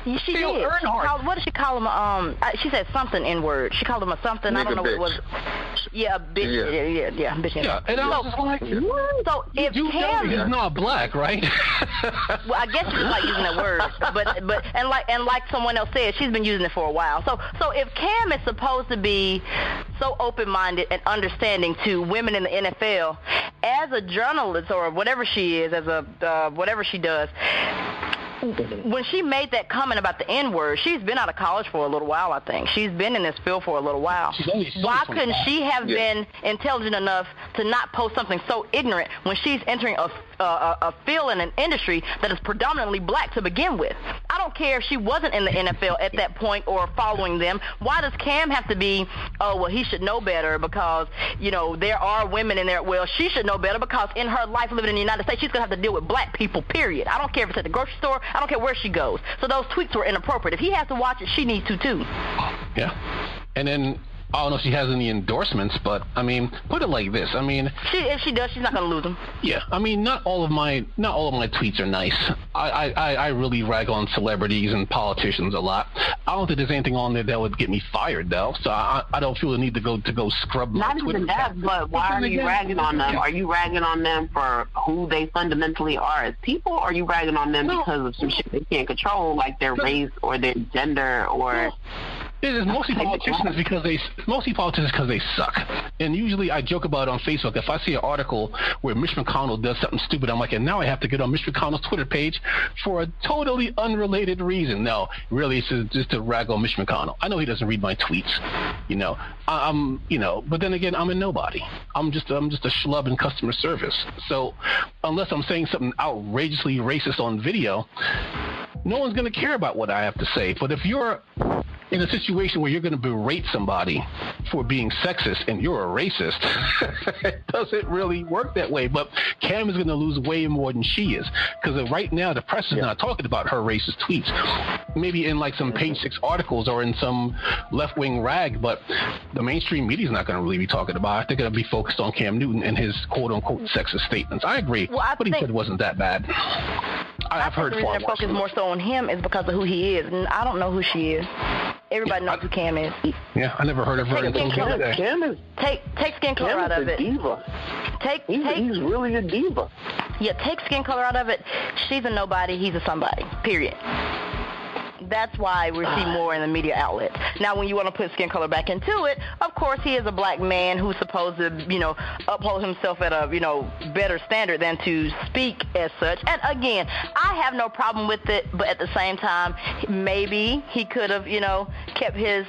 She did. What did she call him? She said something N-word. She called him a something. Nigga, I don't know bitch. what it was. Yeah, bitch. Yeah, bitch. Yeah, and I was just like, so if Cam, he's not black, right? well, I guess she just like using that word, but like someone else said, she's been using it for a while. So if Cam is supposed to be so open-minded and understanding to women in the NFL, as a journalist or whatever she is, as a whatever she does, when she made that comment about the N-word, she's been out of college for a little while, I think. She's been in this field for a little while. Why couldn't she have been intelligent enough to not post something so ignorant when she's entering a field in an industry that is predominantly black to begin with? I don't care if she wasn't in the NFL at that point or following them. Why does Cam have to be, oh, well, he should know better because, there are women in there. Well, she should know better because in her life living in the United States, she's going to have to deal with black people, period. I don't care if it's at the grocery store. I don't care where she goes. So those tweets were inappropriate. If he has to watch it, she needs to too. Yeah. And then I don't know if she has any endorsements, but I mean, put it like this. I mean, if she does, she's not going to lose them. Yeah, I mean, not all of my tweets are nice. I really rag on celebrities and politicians a lot. I don't think there's anything on there that would get me fired, though. So I don't feel the need to go scrub my Not Twitter even that, but why are you ragging on them? Are you ragging on them for who they fundamentally are as people, or are you ragging on them because of some shit they can't control, like their race or their gender or? It is mostly politicians because they suck. And usually I joke about it on Facebook. If I see an article where Mitch McConnell does something stupid, I'm like, and now I have to get on Mitch McConnell's Twitter page for a totally unrelated reason. No, really, it's just to rag on Mitch McConnell. I know he doesn't read my tweets, but then again, I'm a nobody. I'm just a schlub in customer service. So unless I'm saying something outrageously racist on video, no one's going to care about what I have to say. But if you're in a situation where you're going to berate somebody for being sexist and you're a racist, it doesn't really work that way. But Cam is going to lose way more than she is, because right now the press is not talking about her racist tweets. Maybe in like some page 6 articles or in some left-wing rag, but the mainstream media is not going to really be talking about it. They're going to be focused on Cam Newton and his quote-unquote sexist statements. I agree. What he said wasn't that bad. I've heard far worse. The focus more so on him is because of who he is, and I don't know who she is. Everybody knows who Cam is. Yeah, I never heard of her until today. Cam is take skin color out of it. Diva. He's really a diva. Yeah, take skin color out of it. She's a nobody. He's a somebody. Period. That's why we see more in the media outlets. Now, when you want to put skin color back into it, of course, he is a black man who's supposed to, uphold himself at a, better standard than to speak as such. And again, I have no problem with it, but at the same time, maybe he could have, kept his,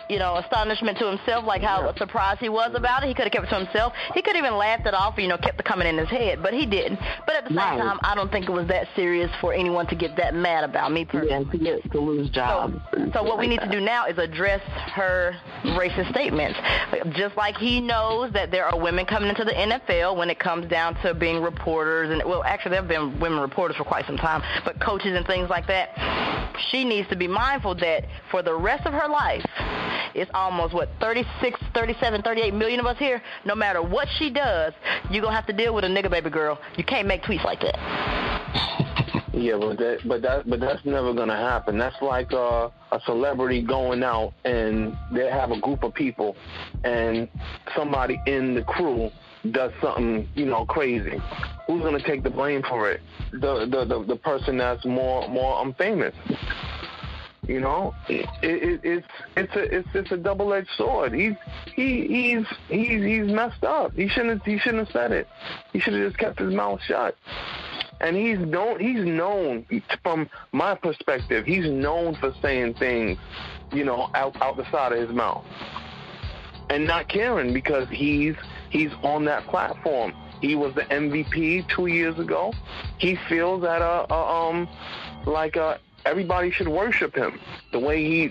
astonishment to himself, like how surprised he was about it. He could have kept it to himself. He could have even laughed it off, kept it coming in his head, but he didn't. But at the same time, I don't think it was that serious for anyone to get that mad about me personally. To lose jobs. So what we need to do now is address her racist statements. Just like he knows that there are women coming into the NFL when it comes down to being reporters, and actually there have been women reporters for quite some time, but coaches and things like that. She needs to be mindful that for the rest of her life, it's almost 36, 37, 38 million of us here. No matter what she does, you're gonna have to deal with a nigga baby girl. You can't make tweets like that. Yeah, but that's never gonna happen. That's like a celebrity going out and they have a group of people, and somebody in the crew does something, crazy. Who's gonna take the blame for it? The person that's more famous. It's a double-edged sword. He's messed up. He shouldn't have said it. He should have just kept his mouth shut. And he's known, from my perspective, he's known for saying things, out the side of his mouth. And not caring, because he's on that platform. He was the MVP 2 years ago. He feels at everybody should worship him. The way he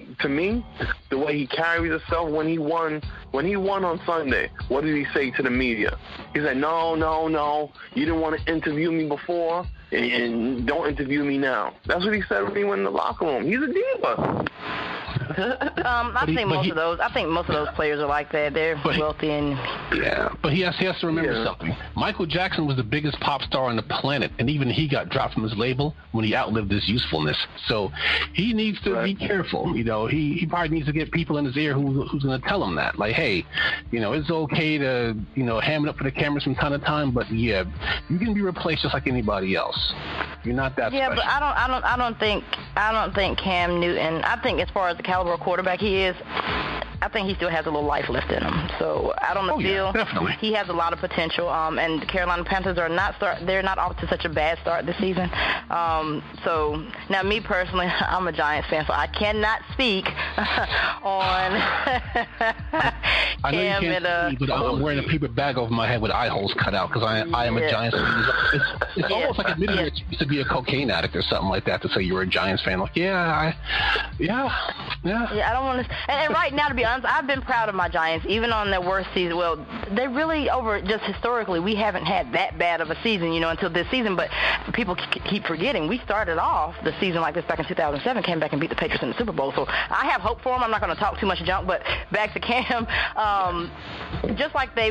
carries himself when he won on Sunday. What did he say to the media? He said, no, you didn't want to interview me before, and don't interview me now. That's what he said when he went in the locker room. He's a diva. I think most of those players are like that. They're wealthy and but he has to remember something. Michael Jackson was the biggest pop star on the planet, and even he got dropped from his label when he outlived his usefulness. So he needs to be careful. You know, he probably needs to get people in his ear who's going to tell him that, like, hey, you know, it's okay to ham it up for the cameras from time to time, but you can be replaced just like anybody else. You're not that special. But I don't think Cam Newton. I think as far as the caliber of quarterback he is, I think he still has a little life left in him. So I don't feel he has a lot of potential. And the Carolina Panthers they're not off to such a bad start this season. So now, me personally, I'm a Giants fan, so I cannot speak on I know Cam you can't see, but I'm wearing a paper bag over my head with eye holes cut out because I am a Giants fan. It's almost like admitting that you used to be a cocaine addict or something like that to say you were a Giants fan. Like, I don't want to. And right now, to be honest, I've been proud of my Giants, even on their worst season. Well, they really just historically, we haven't had that bad of a season, until this season. But people keep forgetting we started off the season like this back in 2007, came back and beat the Patriots in the Super Bowl. So I have hope for them. I'm not going to talk too much junk, but back to Cam, just like they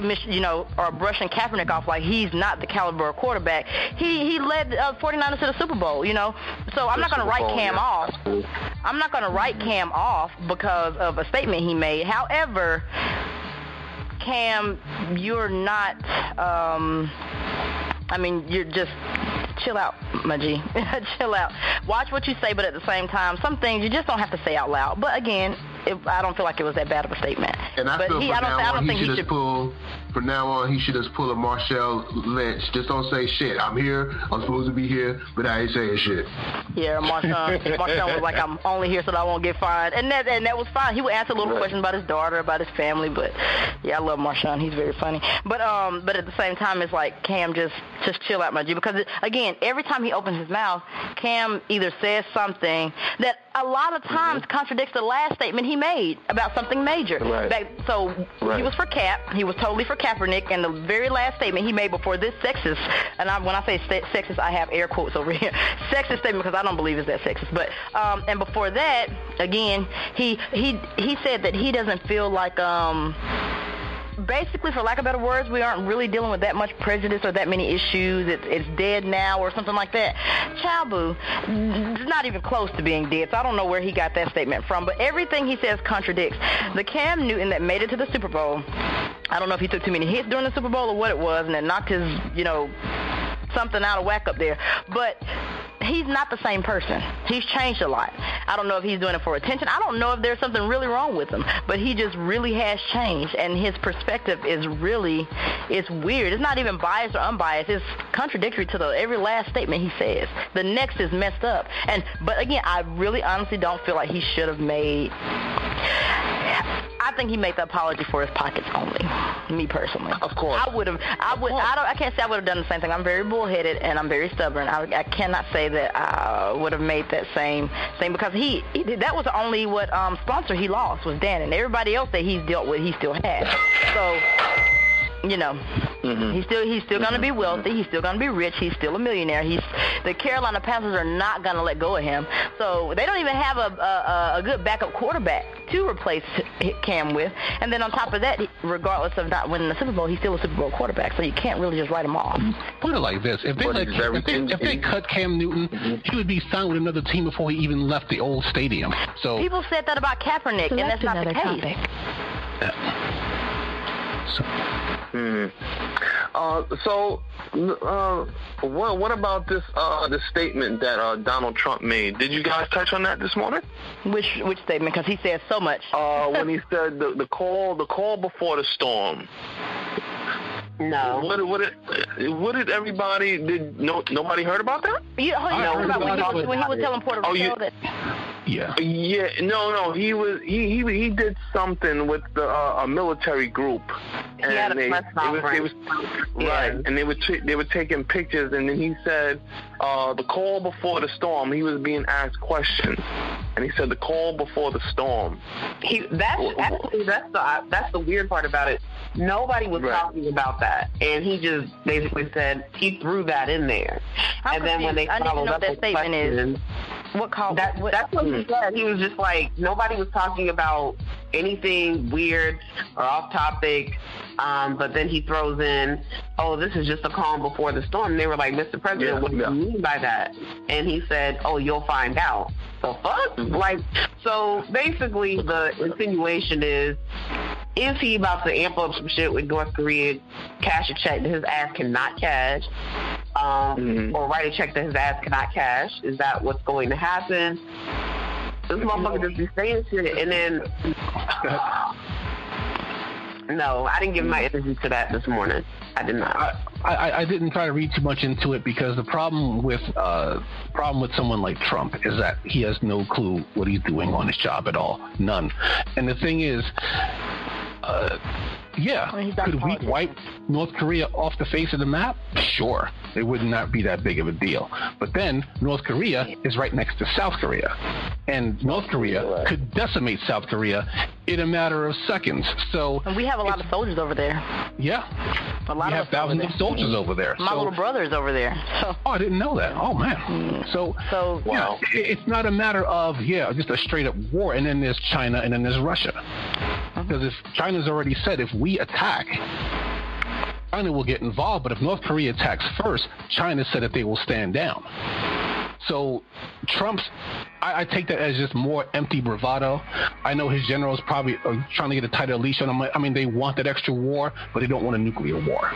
are brushing Kaepernick off like he's not the caliber of quarterback. He led 49ers to the Super Bowl, So I'm not going to write Cam off. I'm not going to write Cam off because of a statement he made. However, Cam, you're not, you're just, chill out, my G. Chill out. Watch what you say, but at the same time, some things you just don't have to say out loud. But again, I don't feel like it was that bad of a statement. And I feel from now on, he should just pull a Marshall Lynch. Just don't say shit. I'm here. I'm supposed to be here, but I ain't saying shit. Yeah, Marshawn was like, I'm only here so that I won't get fired. And that was fine. He would answer little questions about his daughter, about his family. But, yeah, I love Marshawn. He's very funny. But at the same time, it's like, Cam, just chill out, my G. Because, again, every time he opens his mouth, Cam either says something that a lot of times contradicts the last statement he made about something major. Right. He was for Cap. He was totally for Kaepernick. And the very last statement he made before this sexist, and when I say sexist, I have air quotes over here, sexist statement because I don't believe it's that sexist. But and before that, again, he said that he doesn't feel like basically, for lack of better words, we aren't really dealing with that much prejudice or that many issues. It's dead now or something like that. Child boo, it's not even close to being dead, so I don't know where he got that statement from. But everything he says contradicts. The Cam Newton that made it to the Super Bowl, I don't know if he took too many hits during the Super Bowl or what it was, and it knocked his, something out of whack up there. But he's not the same person. He's changed a lot. I don't know if he's doing it for attention. I don't know if there's something really wrong with him, but he just really has changed, and his perspective is it's weird. It's not even biased or unbiased. It's contradictory to every last statement he says. The next is messed up. But again, I really honestly don't feel like he should have made... I think he made the apology for his pockets only. Me personally, of course, I can't say I would have done the same thing. I'm very bullheaded and I'm very stubborn. I cannot say that I would have made that same thing because that was the only sponsor he lost was Dan, and everybody else that he's dealt with he still has. So. He's still going to be wealthy. He's still going to be rich. He's still a millionaire. The Carolina Panthers are not going to let go of him. So they don't even have a good backup quarterback to replace Cam with. And then on top of that, regardless of not winning the Super Bowl, he's still a Super Bowl quarterback. So you can't really just write him off. Put it like this: if they cut Cam Newton, he would be signed with another team before he even left the old stadium. So people said that about Kaepernick, and that's not the case. What about this statement that Donald Trump made? Did you guys touch on that this morning? Which statement? Because he said so much. When he said the call before the storm. No. What did everybody nobody heard about that? When he was telling Puerto Rico that. Yeah. No. He did something with a military group He had a press conference. Right, and they were taking pictures, and then he said the call before the storm. He was being asked questions, and he said the call before the storm. That's the weird part about it. Nobody was talking about that, and he just basically said he threw that in there. And then when they followed up with questions, that's what he said. He was just like, nobody was talking about anything weird or off topic, but then he throws in, oh, this is just a calm before the storm. And they were like, Mr. President, what do you mean by that? And he said, oh, you'll find out. The fuck? Like, so basically the insinuation is he about to amp up some shit with North Korea, cash a check that his ass cannot cash, or write a check that his ass cannot cash? Is that what's going to happen? This motherfucker just be saying shit, and then no, I didn't give my energy to that this morning. I did not. I didn't try to read too much into it because the problem with someone like Trump is that he has no clue what he's doing on his job at all, none. And the thing is, could we wipe North Korea off the face of the map? Sure. It would not be that big of a deal. But then North Korea is right next to South Korea. And North Korea could decimate South Korea in a matter of seconds. So and we have a lot of soldiers over there. Yeah. We have thousands of soldiers over there. My little brother is over there. So. Oh, I didn't know that. Oh, man. So wow. It's not a matter of, just a straight-up war. And then there's China and then there's Russia. Because if China's already said if we attack, China will get involved, but if North Korea attacks first, China said that they will stand down. So I take that as just more empty bravado. I know his generals probably are trying to get a tighter leash on him. I mean, they want that extra war, but they don't want a nuclear war.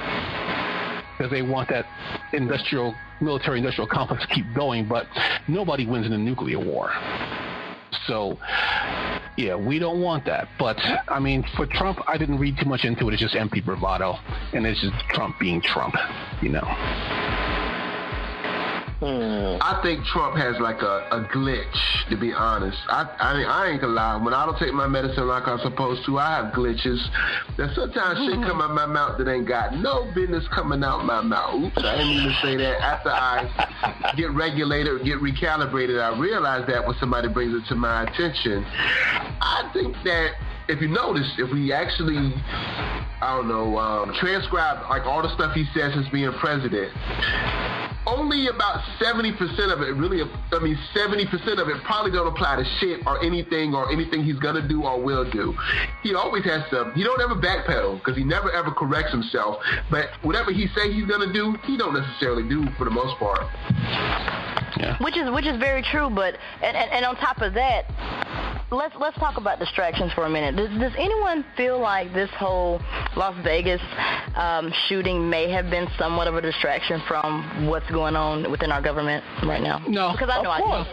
Because they want that military-industrial complex to keep going, but nobody wins in a nuclear war. So, we don't want that. But, I mean, for Trump, I didn't read too much into it. It's just empty bravado. And it's just Trump being Trump, I think Trump has like a glitch, to be honest. I mean, I ain't gonna lie. When I don't take my medicine like I'm supposed to, I have glitches. That sometimes shit come out my mouth that ain't got no business coming out my mouth. Oops, I didn't mean to say that. After I get regulated or get recalibrated, I realize that when somebody brings it to my attention. I think that if you notice, if we actually, transcribe like all the stuff he says as being president, only about 70% of it, 70% of it probably don't apply to shit or anything he's gonna do or will do. He always has to, he don't ever backpedal because he never ever corrects himself, but whatever he say he's gonna do, he don't necessarily do for the most part. Yeah. Which is very true, but and on top of that, let's talk about distractions for a minute. Does anyone feel like this whole Las Vegas shooting may have been somewhat of a distraction from what's going on within our government right now? No, because I know I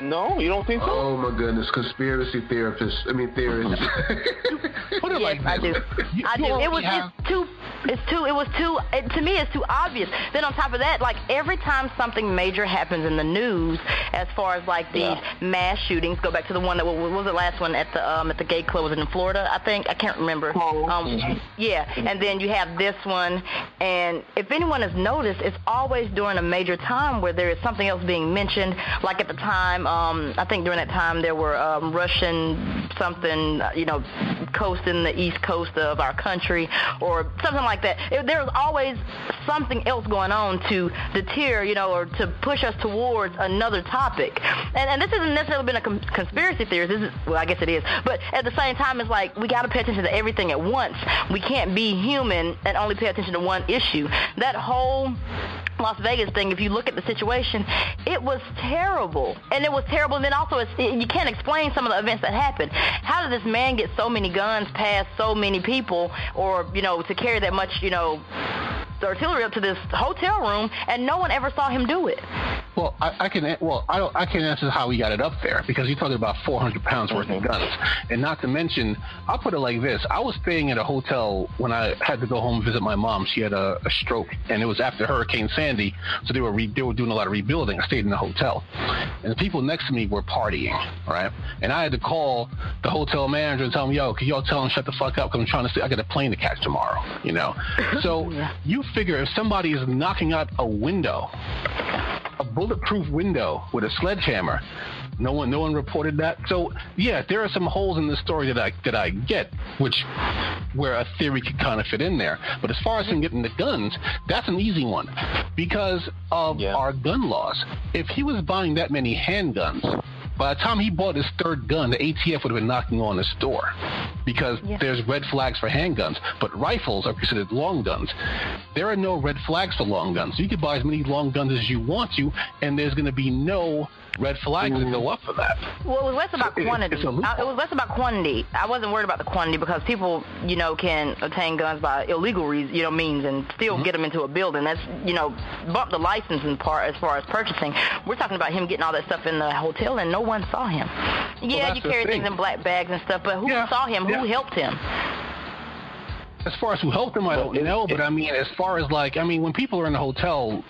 no, you don't think so? Oh my goodness, conspiracy theorists. Put it like I do. To me, it's too obvious. Then on top of that, like every time something major happens in the news, as far as like these mass shootings, go back to the one that what was the last one at the gay club, was it in Florida? I think, I can't remember. And then you have this one, and if anyone has noticed, it's always during a major time where there is something else being mentioned. Like at the time, I think during that time there were Russian something, coasting the east coast of our country or something like that. There's always something else going on to deter, or to push us towards another topic. And this hasn't necessarily been a conspiracy theory. This is, well, I guess it is. But at the same time, it's like we got to pay attention to everything at once. We can't be human and only pay attention to one issue. That whole Las Vegas thing, if you look at the situation, it was terrible. And it was terrible. And then also, you can't explain some of the events that happened. How did this man get so many guns past so many people, or, to carry that much, artillery up to this hotel room, and no one ever saw him do it? Well, I can answer how we got it up there, because you're talking about 400 pounds worth of guns. And not to mention, I'll put it like this. I was staying at a hotel when I had to go home and visit my mom. She had a stroke, and it was after Hurricane Sandy, so they were doing a lot of rebuilding. I stayed in the hotel. And the people next to me were partying, right? And I had to call the hotel manager and tell him, yo, can y'all tell him shut the fuck up, because I'm trying to I got a plane to catch tomorrow, you know? So you figure if somebody is knocking out a window, a bulletproof window with a sledgehammer, no one reported that. So yeah, there are some holes in the story that I get, where a theory could kind of fit in there. But as far as him getting the guns, that's an easy one because of our gun laws. If he was buying that many handguns, by the time he bought his third gun, the ATF would have been knocking on his door, because there's red flags for handguns, but rifles are considered long guns. There are no red flags for long guns. You could buy as many long guns as you want to, and there's going to be no red flags that go up for that. Well, it was less about quantity. It was less about quantity. I wasn't worried about the quantity, because people, can obtain guns by illegal means and still get them into a building. That's, bump the licensing part as far as purchasing. We're talking about him getting all that stuff in the hotel and no one saw him. Yeah, you carry things in black bags and stuff, but who saw him? Who helped him? As far as who helped him, I don't know. But I mean, as far as when people are in a hotel,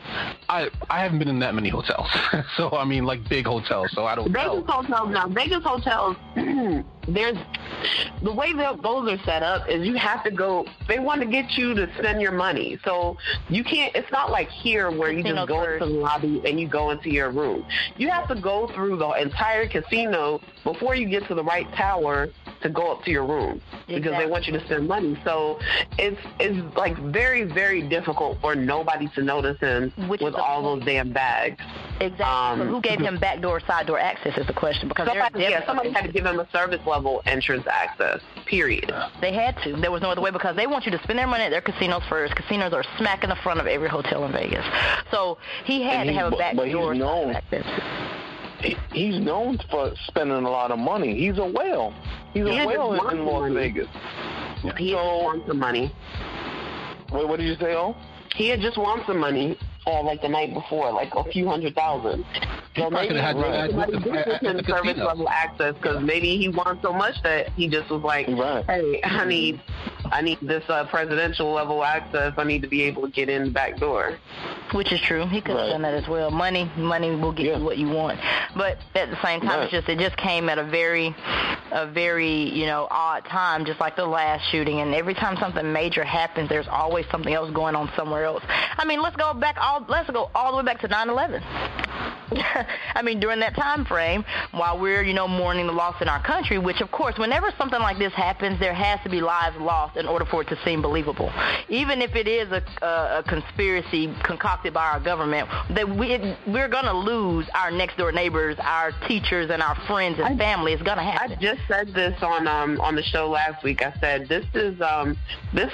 I haven't been in that many hotels. So I mean, like big hotels. So I don't know. Vegas hotels. There's the way those are set up is you have to go. They want to get you to spend your money, so you can't. It's not like here where you just go into the lobby and you go into your room. You have to go through the entire casino before you get to the right tower to go up to your room, because they want you to spend money. So it's like very, very difficult for nobody to notice him with all those damn bags. Exactly. Who gave him backdoor, side door access is the question, because somebody had to give him a service level entrance access, period. They had to. There was no other way, because they want you to spend their money at their casinos first. Casinos are smack in the front of every hotel in Vegas. So he had to have a backdoor access. He's known for spending a lot of money. He's a whale. He's a whale in Las Vegas. He just wants some money. Wait, what did you say, He had just won some money the night before, like a few $100,000. So maybe somebody did give him service level access, because maybe he won so much that he just was like, hey, I need this presidential level access. I need to be able to get in the back door. Which is true. He could have done that as well. Money will get you what you want. But at the same time, it just came at a very odd time, just like the last shooting. And every time something major happens, there's always something else going on somewhere else. I mean, let's go all the way back to 9/11. I mean, during that time frame, while we're, mourning the loss in our country, which, of course, whenever something like this happens, there has to be lives lost in order for it to seem believable. Even if it is a conspiracy concocted by our government, that we're going to lose our next-door neighbors, our teachers, and our friends and family. It's going to happen. I just said this on the show last week. I said, this is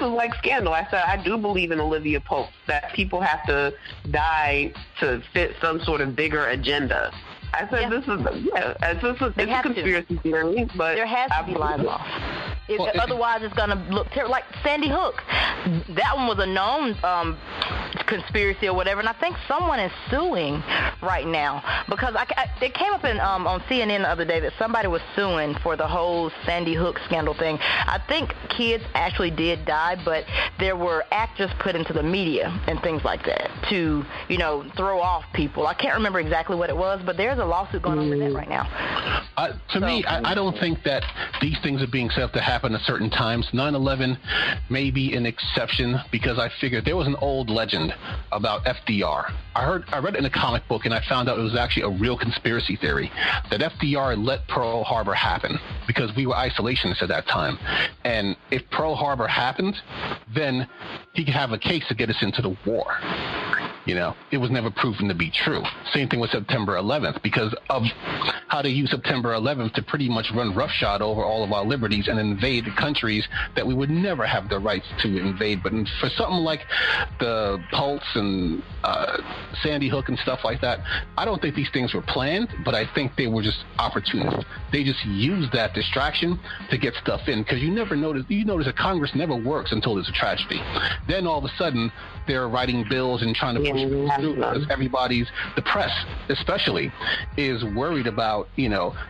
like Scandal. I said, I do believe in Olivia Pope, that people have to die to fit some sort of bigger agenda. I said this is it's a conspiracy theory, but there has to be lives lost. Otherwise, it's going to look terrible. Like Sandy Hook, that one was a known conspiracy or whatever, and I think someone is suing right now, because it came up on CNN the other day that somebody was suing for the whole Sandy Hook scandal thing. I think kids actually did die, but there were actors put into the media and things like that to, throw off people. I can't remember exactly what it was, but there's a lawsuit going on with that right now. To me, I don't think that these things are being set up to happen at certain times. 9/11 may be an exception, because I figured there was an old legend about FDR. I read it in a comic book, and I found out it was actually a real conspiracy theory that FDR let Pearl Harbor happen because we were isolationists at that time. And if Pearl Harbor happened, then he could have a case to get us into the war. It was never proven to be true. Same thing with September 11th, because of how they used September 11th to pretty much run roughshod over all of our liberties and invade countries that we would never have the rights to invade. But for something like the Pulse and Sandy Hook and stuff like that, I don't think these things were planned, but I think they were just opportunists. They just used that distraction to get stuff in, because you notice that Congress never works until there's a tragedy. Then all of a sudden, there writing bills and trying to push through because the press especially, is worried about,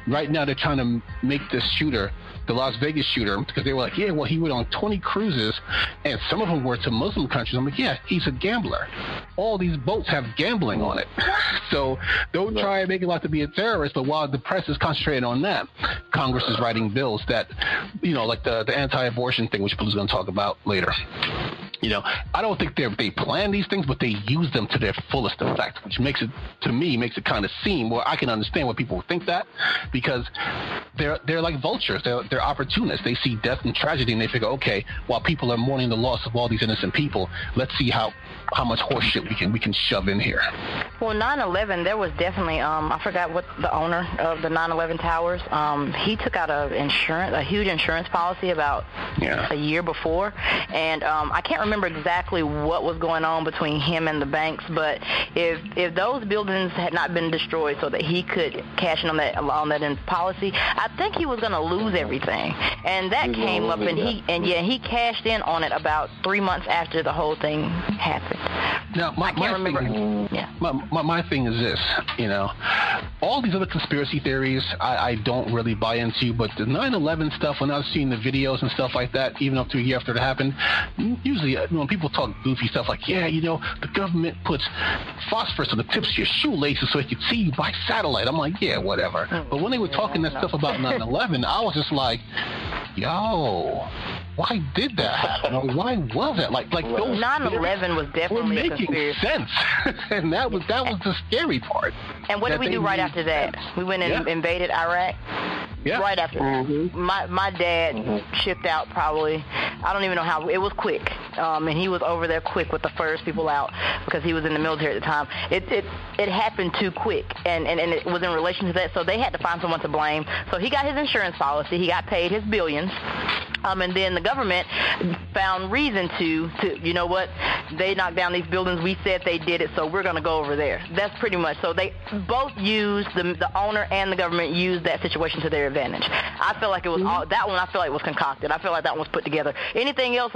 right now they're trying to make this shooter, the Las Vegas shooter, because they were like, yeah, well, he went on 20 cruises, and some of them were to Muslim countries. I'm like, yeah, he's a gambler. All these boats have gambling on it. So don't try and make him out to be a terrorist, but while the press is concentrating on that, Congress is writing bills that, like the anti-abortion thing, which Blue's going to talk about later. I don't think they plan these things, but they use them to their fullest effect, which makes it kind of seem, well, I can understand why people think that, because they're like vultures. They're opportunists. They see death and tragedy, and they figure, okay, while people are mourning the loss of all these innocent people, let's see how much horse shit we can shove in here. Well, 9/11, there was definitely, I forgot what the owner of the 9/11 towers, he took out a huge insurance policy about a year before, and I can't remember exactly what was going on between him and the banks, but if those buildings had not been destroyed so that he could cash in on that in policy, I think he was going to lose everything. And that came up, and he cashed in on it about 3 months after the whole thing happened. Now, my thing is this, all these other conspiracy theories I don't really buy into, but the 9/11 stuff, when I was seeing the videos and stuff like that, even up to a year after it happened, usually when people talk goofy stuff like, the government puts phosphorus on the tips of your shoelaces so it can see you by satellite. I'm like, yeah, whatever. But when they were talking that stuff about 9/11, I was just like, yo, why did that happen? Why was that? Like those 9/11 was definitely making sense, and that was the scary part. And what did we do right after that? We went and invaded Iraq. Yeah. Right after my dad shipped out probably, I don't even know how, it was quick, and he was over there quick with the first people out because he was in the military at the time. It happened too quick, and it was in relation to that, so they had to find someone to blame. So he got his insurance policy, he got paid his billions, and then the government found reason to you know what, they knocked down these buildings, we said they did it, so we're going to go over there. That's pretty much, so they both used, the owner and the government used that situation to their advantage. I feel like it was that one. I feel like it was concocted. I feel like that one was put together. Anything else,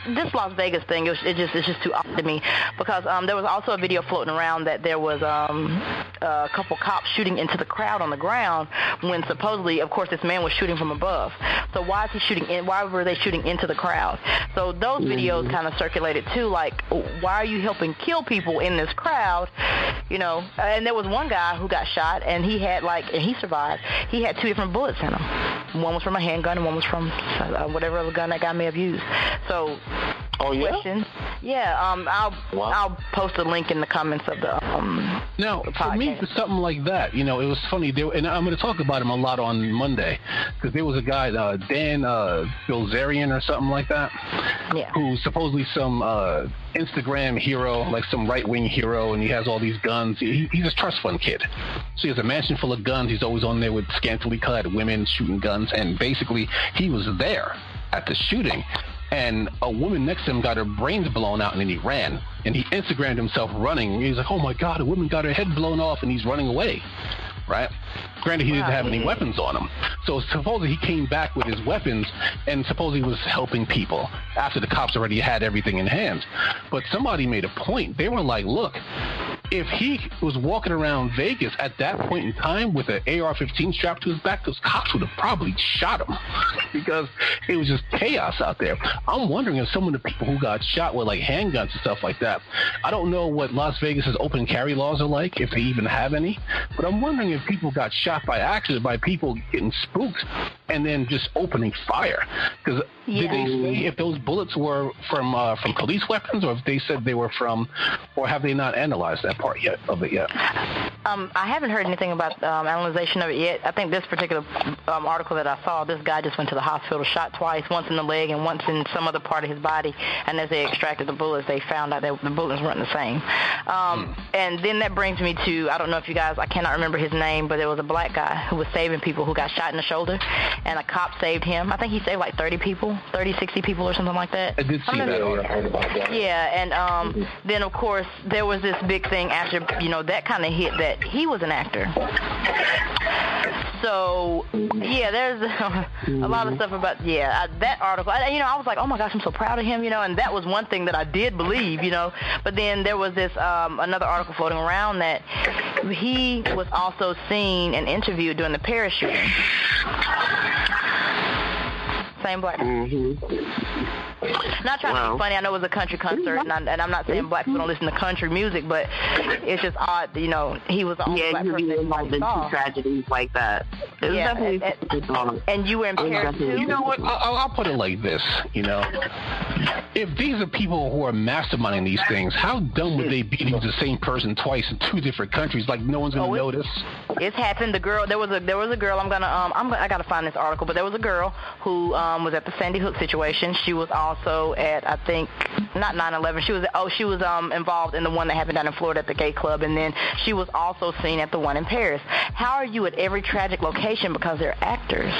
this Las Vegas thing, it's just too odd to me, because there was also a video floating around that there was a couple cops shooting into the crowd on the ground when supposedly, of course, this man was shooting from above. So why is he shooting in? Why were they shooting into the crowd? So those videos kind of circulated too. Like, why are you helping kill people in this crowd? And there was one guy who got shot, and he had and he survived. He had 2 different bullets in him. One was from a handgun, and one was from whatever other gun that guy may have used. So, questions? Yeah. I'll post a link in the comments of the Now, for me, for something like that, it was funny. And I'm going to talk about him a lot on Monday, because there was a guy, Dan Bilzerian or something like that, who's supposedly some Instagram hero, like some right-wing hero, and he has all these guns. He's a trust fund kid. So he has a mansion full of guns. He's always on there with scantily clad women shooting guns, and basically he was there at the shooting, and a woman next to him got her brains blown out, and then he ran, and he Instagrammed himself running. He's like, oh my God, a woman got her head blown off, and he's running away, right? Granted, he didn't have any weapons on him. So supposedly he came back with his weapons, and supposedly was helping people after the cops already had everything in hand. But somebody made a point. They were like, look, if he was walking around Vegas at that point in time with an AR-15 strapped to his back, those cops would have probably shot him, because it was just chaos out there. I'm wondering if some of the people who got shot with handguns and stuff like that, I don't know what Las Vegas's open carry laws are like, if they even have any, but I'm wondering if people got shot by accident, by people getting spooked and then just opening fire. Because did they say if those bullets were from police weapons, or if they said they were from, or have they not analyzed that part of it yet? I haven't heard anything about analyzation of it yet. I think this particular article that I saw, this guy just went to the hospital, shot twice, once in the leg and once in some other part of his body, and as they extracted the bullets, they found out that the bullets weren't the same. And then that brings me to, I don't know if you guys, I cannot remember his name, but there was a black guy who was saving people who got shot in the shoulder, and a cop saved him. I think he saved 30, 60 people or something like that. I did see that. I heard about that. Yeah, and then of course there was this big thing after, that kind of hit, that he was an actor. So, yeah, there's a lot of stuff about, that article. I was like, oh, my gosh, I'm so proud of him, and that was one thing that I did believe, But then there was this another article floating around that he was also seen and interviewed during the Paris shooting. Same black man. Not trying to be funny. I know it was a country concert, and I'm not saying black people don't listen to country music, but it's just odd, he was the only black person involved in two tragedies like that. It was definitely and you were in Paris too? You know what? I'll put it like this, If these are people who are masterminding these things, how dumb would they be to use the same person twice in two different countries? Like no one's gonna notice. It's happened. The girl, there was a girl. I gotta find this article, but there was a girl who was at the Sandy Hook situation. She was also at, I think, not 9/11. She was involved in the one that happened down in Florida at the gay club, and then she was also seen at the one in Paris. How are you at every tragic location? Because they're actors.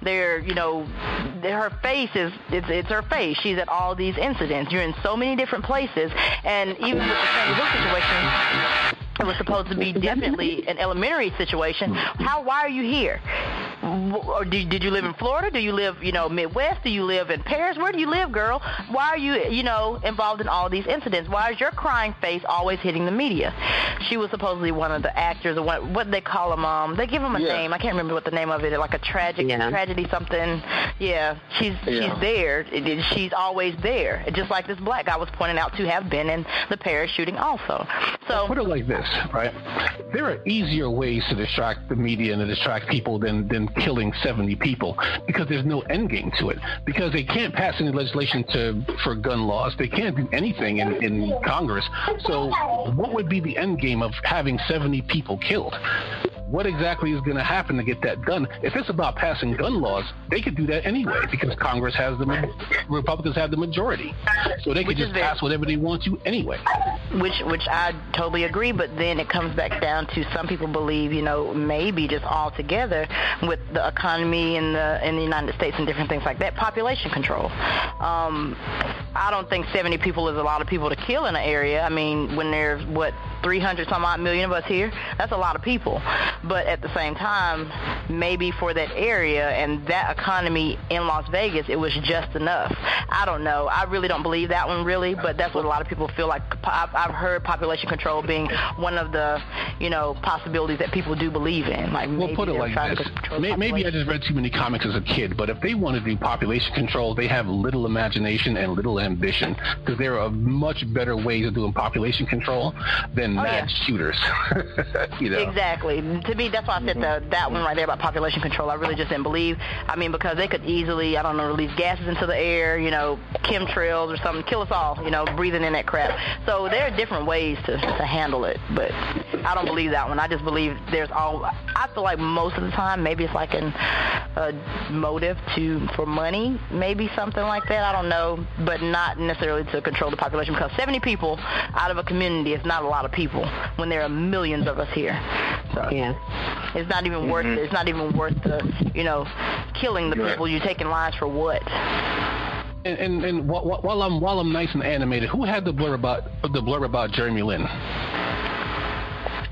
They're, her face it's her face. She's at all these incidents. You're in so many different places, and even with the Sandy Hook situation, it was supposed to be definitely an elementary situation. Why are you here? Or did you live in Florida? Do you live, Midwest? Do you live in Paris? Where do you live, girl? Why are you, involved in all these incidents? Why is your crying face always hitting the media? She was supposedly one of the actors, or what they call them. They give them a name. I can't remember what the name of it is, like a tragedy something. Yeah, she's there. She's always there. Just like this black guy was pointing out to have been in the Paris shooting also. So put it like this, right? There are easier ways to distract the media and to distract people than killing 70 people, because there's no end game to it, because they can't pass any legislation for gun laws. They can't do anything in Congress. So what would be the end game of having 70 people killed? What exactly is going to happen to get that done? If it's about passing gun laws, they could do that anyway, because Congress has Republicans have the majority, so they could just pass whatever they want to anyway. Which I totally agree, but then it comes back down to some people believe, maybe just all together with the economy in the United States and different things like that, population control. I don't think 70 people is a lot of people to kill in an area. I mean, when there's 300 some odd million of us here, that's a lot of people. But at the same time, maybe for that area and that economy in Las Vegas, it was just enough. I don't know. I really don't believe that one, really, but that's what a lot of people feel like. I've heard population control being one of the, possibilities that people do believe in. Like, we'll put it like this. Maybe I just read too many comics as a kid, but if they want to do population control, they have little imagination and little ambition, because there are much better ways of doing population control than mad shooters. Exactly. To me, that's why I said that one right there about population control. I really just didn't believe. I mean, because they could easily, release gases into the air, chemtrails or something, kill us all, breathing in that crap. So there are different ways to handle it, but I don't believe that one. I just believe I feel like most of the time, maybe it's like a motive for money, maybe something like that. I don't know, but not necessarily to control the population, because 70 people out of a community is not a lot of people when there are millions of us here. So it's not even worth it. It's not even worth killing the people. You're taking lives for what? And while I'm nice and animated, who had the blurb about Jeremy Lin?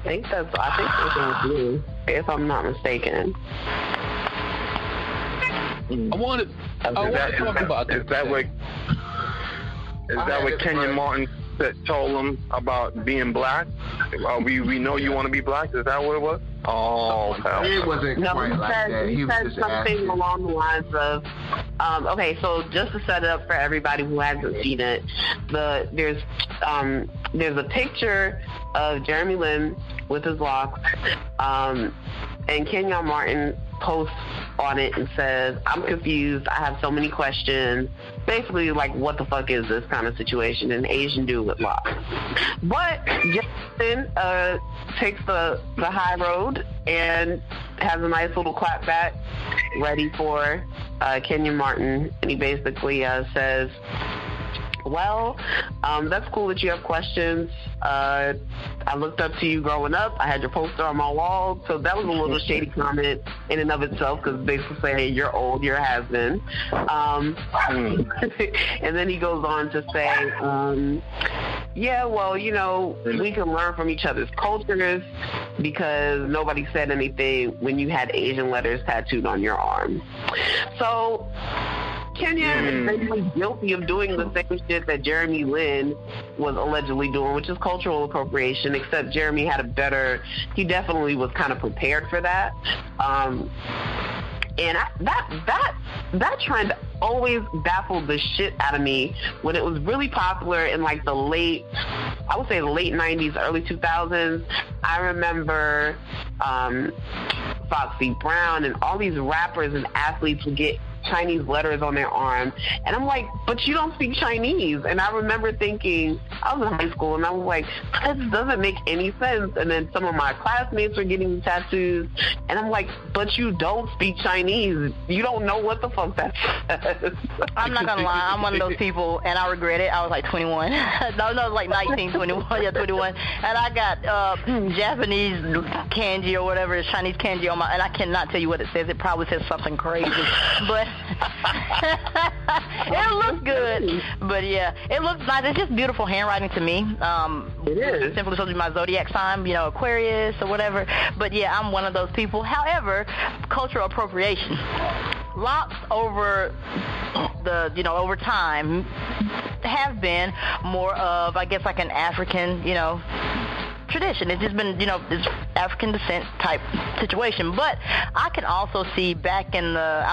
I think it was you, if I'm not mistaken. I want to talk about this. Is that what Kenyon Martin told him about being black? We know you want to be black. Is that what it was? Oh, it wasn't quite like that. He said something along the lines of, okay, so just to set it up for everybody who hasn't seen it, there's a picture of Jeremy Lin with his locks, and Kenyon Martin posts on it and says, "I'm confused. I have so many questions." Basically, like, what the fuck is this kind of situation? An Asian dude with locks. But Justin takes the high road and has a nice little clap back ready for Kenyon Martin, and he basically says, "Well, that's cool that you have questions. I looked up to you growing up. I had your poster on my wall." So that was a little shady comment in and of itself, because basically saying you're old, you're a has-been. And then he goes on to say, yeah, well, we can learn from each other's cultures. because nobody said anything when you had Asian letters tattooed on your arm. So Kenya is basically guilty of doing the same shit that Jeremy Lin was allegedly doing, which is cultural appropriation, except Jeremy had he definitely was kind of prepared for that. And that trend always baffled the shit out of me when it was really popular in like the late 90s, early 2000s. I remember Foxy Brown and all these rappers and athletes would get Chinese letters on their arm, and I'm like, but you don't speak Chinese. And I remember thinking, I was in high school, and I was like, this doesn't make any sense. And then some of my classmates were getting tattoos, and I'm like, but you don't speak Chinese. You don't know what the fuck that says. I'm not gonna lie, I'm one of those people, and I regret it. I was like 21. no, it was like 19, 21, yeah, 21. And I got Japanese kanji or whatever, Chinese kanji on my, and I cannot tell you what it says. It probably says something crazy, but it looks good. But yeah, it looks nice. It's just beautiful handwriting to me. It is. Simply supposed to be my zodiac sign, Aquarius or whatever. But yeah, I'm one of those people. However, cultural appropriation. Locks over over time have been more of, I guess, like an African, tradition. It's just been, this African descent type situation. But I can also see back in the,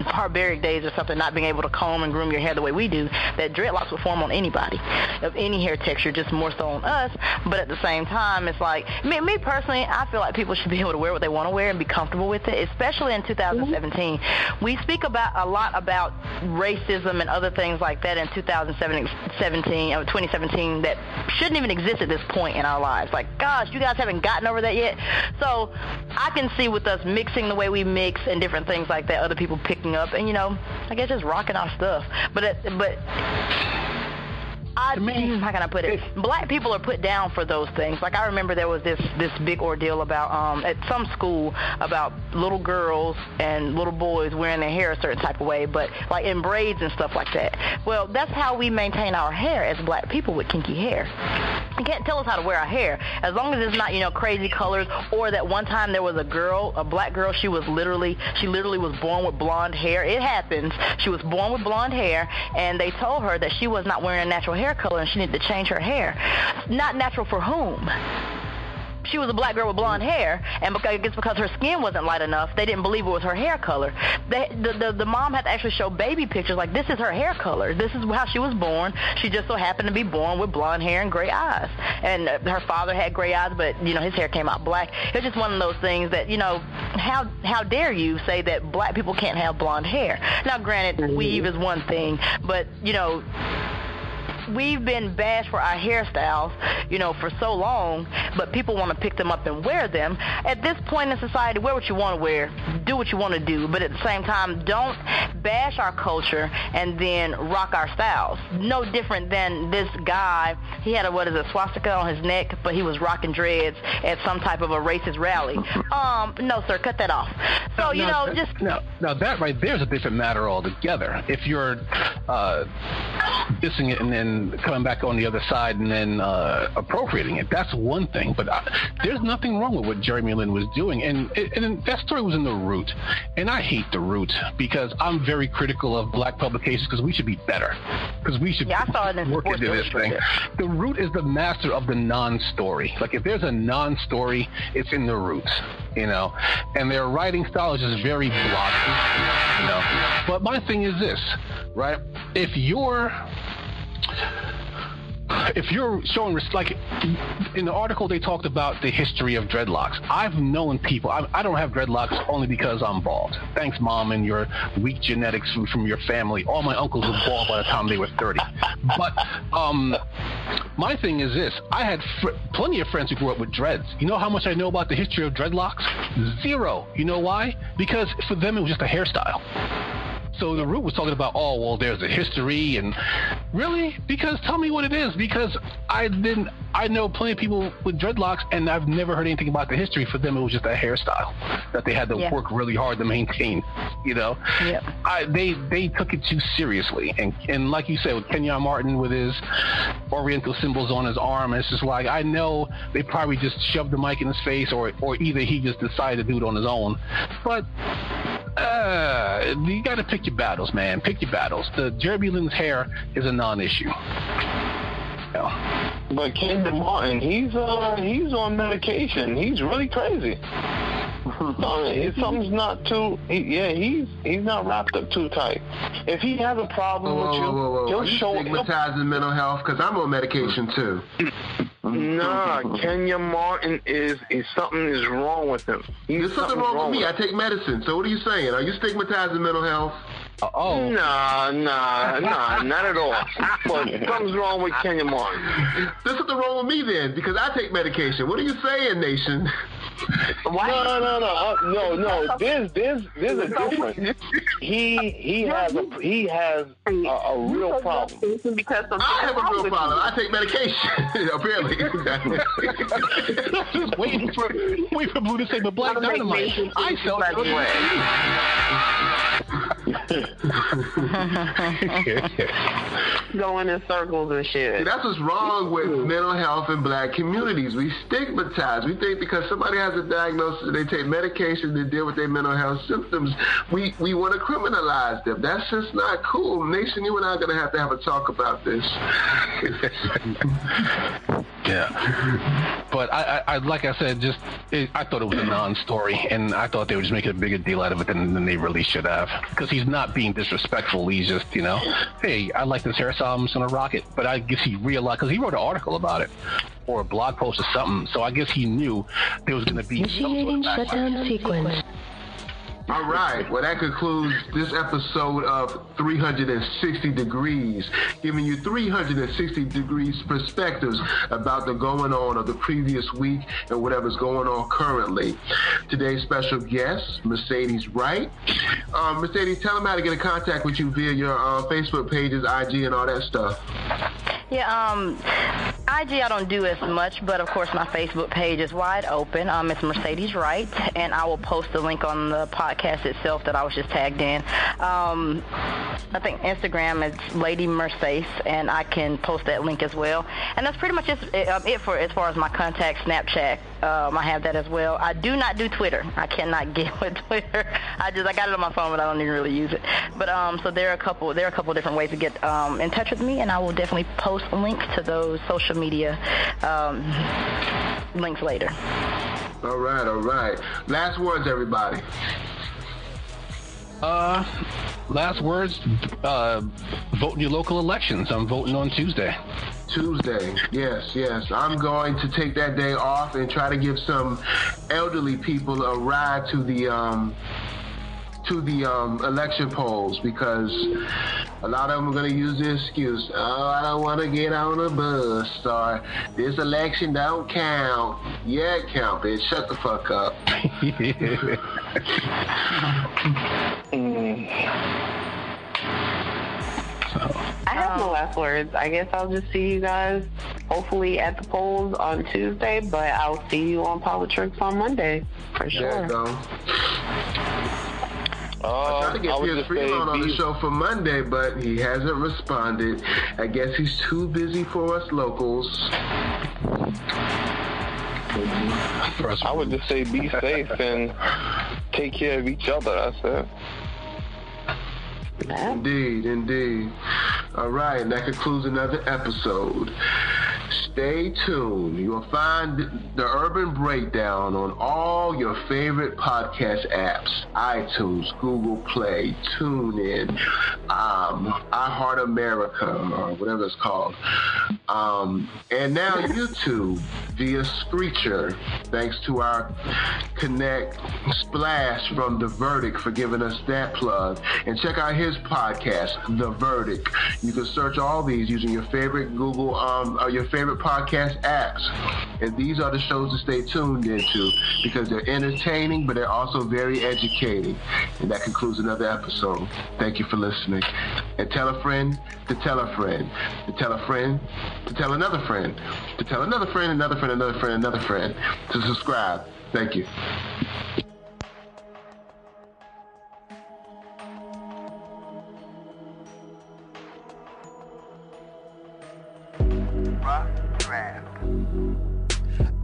barbaric days or something, not being able to comb and groom your hair the way we do, that dreadlocks would form on anybody of any hair texture, just more so on us. But at the same time, it's like, me personally, I feel like people should be able to wear what they want to wear and be comfortable with it, especially in 2017. We speak a lot about racism and other things like that in 2017 that shouldn't even exist at this point in our lives. Like, gosh, you guys haven't gotten over that yet. So I can see with us mixing the way we mix and different things like that, other people picking up and, I guess just rocking our stuff. How can I put it? Black people are put down for those things. Like, I remember there was this big ordeal about at some school about little girls and little boys wearing their hair a certain type of way, but like in braids and stuff like that. Well, that's how we maintain our hair as black people, with kinky hair. You can't tell us how to wear our hair as long as it's not, crazy colors. Or that one time there was a black girl, she literally was born with blonde hair. It happens. She was born with blonde hair, and they told her that she was not wearing a natural hair color and she needed to change her hair. Not natural for whom? She was a black girl with blonde hair, and because her skin wasn't light enough, they didn't believe it was her hair color. The mom had to actually show baby pictures, like, this is her hair color. This is how she was born. She just so happened to be born with blonde hair and gray eyes. And her father had gray eyes, but, his hair came out black. It's just one of those things that, how dare you say that black people can't have blonde hair? Now, granted, weave is one thing, but, we've been bashed for our hairstyles, for so long, but people want to pick them up and wear them. At this point in society, wear what you want to wear, do what you want to do, but at the same time, don't bash our culture and then rock our styles. No different than this guy. He had a swastika on his neck, but he was rocking dreads at some type of a racist rally. No, sir, cut that off. So, now that right there is a different matter altogether. If you're dissing it and then coming back on the other side and then appropriating it, that's one thing. But there's nothing wrong with what Jeremy Lin was doing, and that story was in The Root, and I hate The Root because I'm very critical of black publications because we should be better, because we should work into this thing. The Root is the master of the non-story. Like, if there's a non-story, it's in The Root, and their writing style is just very blocky, But my thing is this, right? If you're showing, like, in the article they talked about the history of dreadlocks. I've known people, I don't have dreadlocks only because I'm bald. Thanks, Mom, and your weak genetics from your family. All my uncles were bald by the time they were 30. But my thing is this. I had plenty of friends who grew up with dreads. You know how much I know about the history of dreadlocks? Zero. You know why? Because for them it was just a hairstyle. So The Root was talking about, there's a history, and really? Because tell me what it is, because I know plenty of people with dreadlocks, and I've never heard anything about the history. For them, it was just a hairstyle that they had to work really hard to maintain, Yeah. They took it too seriously, and like you said, with Kenyon Martin with his Oriental symbols on his arm. And it's just like, I know they probably just shoved the mic in his face, or either he just decided to do it on his own. But you got to pick your battles, man. Pick your battles. The Jeremy Lin's hair is a non-issue. Yeah. But Kingdom Martin, he's on medication. He's really crazy. Something's not too. He's not wrapped up too tight. If he has a problem with you, he'll show up. Stigmatizing mental health because I'm on medication too. Nah, Kenya Martin is something is wrong with him. There's something wrong with me. I take medicine. So what are you saying? Are you stigmatizing mental health? Nah, not at all. But something's wrong with Kenya Martin. There's something wrong with me then, because I take medication. What are you saying, nation? No. There's a difference. He has a real problem. I have a real problem. I take medication. Apparently. Just waiting for Blue to say the Black Dynamite. I felt going in circles and shit. See, that's what's wrong with mental health in black communities. We stigmatize. We think because somebody has a diagnosis, they take medication to deal with their mental health symptoms, we want to criminalize them. That's just not cool. Nation, you and I are going to have a talk about this. Yeah. But I like I said, I thought it was a non-story, and I thought they were just making a bigger deal out of it than they really should have. Because he's not being disrespectful. He's just, hey, I like this hairstyle, I'm just going to rock it. But I guess he realized, because he wrote an article about it, or a blog post or something, so I guess he knew there was going to be initiating shutdown sequence. All right. Well, that concludes this episode of 360 Degrees, giving you 360 degrees perspectives about the going on of the previous week and whatever's going on currently. Today's special guest, Mercedes Wright. Mercedes, tell them how to get in contact with you via your Facebook pages, IG, and all that stuff. Yeah, IG I don't do as much, but of course my Facebook page is wide open. It's Mercedes Wright, and I will post the link on the podcast itself that I was just tagged in. I think Instagram is Lady Mercedes, and I can post that link as well. And that's pretty much it for as far as my contact. Snapchat, I have that as well. I do not do Twitter. I cannot get with Twitter. I got it on my phone, but I don't even really use it. But so there are a couple different ways to get in touch with me, and I will definitely post links to those social media links later. All right. Last words, everybody. Last words, vote in your local elections. I'm voting on Tuesday. Yes. I'm going to take that day off and try to give some elderly people a ride to the election polls, because a lot of them are going to use the excuse, I don't want to get on a bus, or this election don't count. Yeah, it count, bitch. Shut the fuck up. I have no last words. I guess I'll just see you guys hopefully at the polls on Tuesday, but I'll see you on Politics on Monday for sure. There you go. I tried to get Piers Fremont on the show for Monday, but he hasn't responded. I guess he's too busy for us locals. I would just say be safe and take care of each other. That's it. Indeed. All right, and that concludes another episode. Stay tuned. You will find the Urban Breakdown on all your favorite podcast apps: iTunes, Google Play, TuneIn, iHeart America, or whatever it's called. And now YouTube via Screecher. Thanks to our Connect Splash from The Verdict for giving us that plug. And check out his podcast, The Verdict. You can search all these using your favorite Google or your favorite podcast apps. And these are the shows to stay tuned into, because they're entertaining, but they're also very educating. And that concludes another episode. Thank you for listening. And tell a friend to tell a friend to tell a friend to tell another friend to tell another friend, another friend, another friend, another friend to subscribe. Thank you.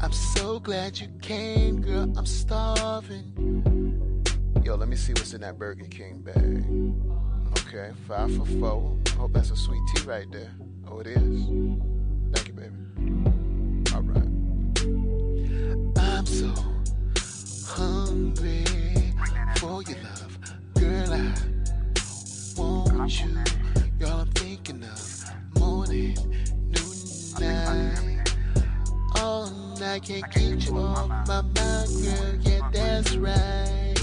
I'm so glad you came, girl. I'm starving. Yo, let me see what's in that Burger King bag. Okay, 5 for $4. Hope that's a sweet tea right there. Oh, it is. Thank you, baby. All right. I'm so hungry for your love, girl. I want you. Y'all, I'm thinking of morning, noon, night. All night, can't get you off my mind, girl. Yeah, that's right.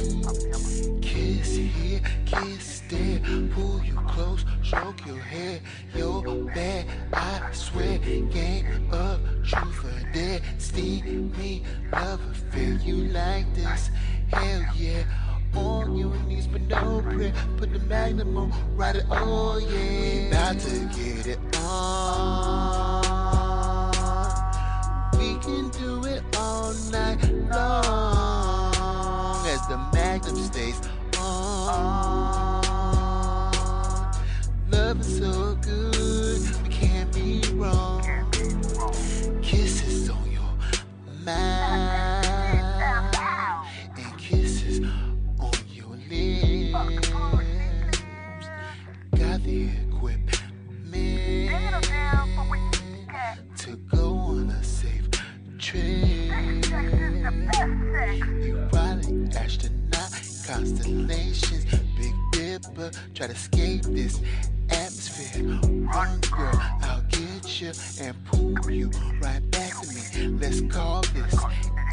Kiss here, kiss there. Pull you close, stroke your hair. You're bad, I swear. Game of truth or dare. Steamy love affair. You like this? Hell yeah. On your knees, but no prayer. Put the magnum on, ride it, oh yeah. About to get it on. We can do it all night long as the magnum stays on. Love is so good, we can't be wrong. Kisses on your mind and kisses on your lips. Got the equipment to go on a safe trip. Erotic astronaut constellations, Big Dipper, try to escape this atmosphere. Run, girl, I'll get you and pull you right back to me. Let's call this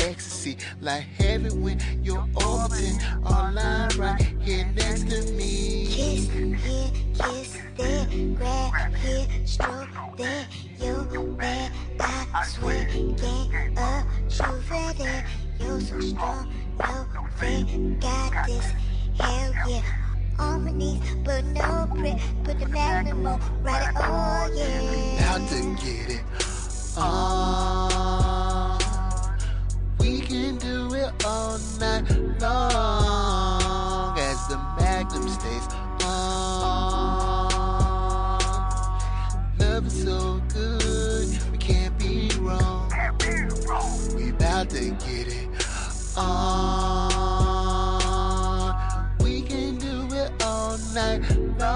ecstasy, like heaven when you're orbiting all line right here next to me. Kiss here, kiss there, grab here, stroke there. You're bad, I swear. Gang up, truth or dare. You're so strong, no fear. Got this, hell yeah. On my knees, but no prayer. Put the magnum on, ride it, oh yeah. Out to get it on. We can do it all night long as the magnum stays on. Love is so good, we can't be wrong. We about to get it on. We can do it all night long.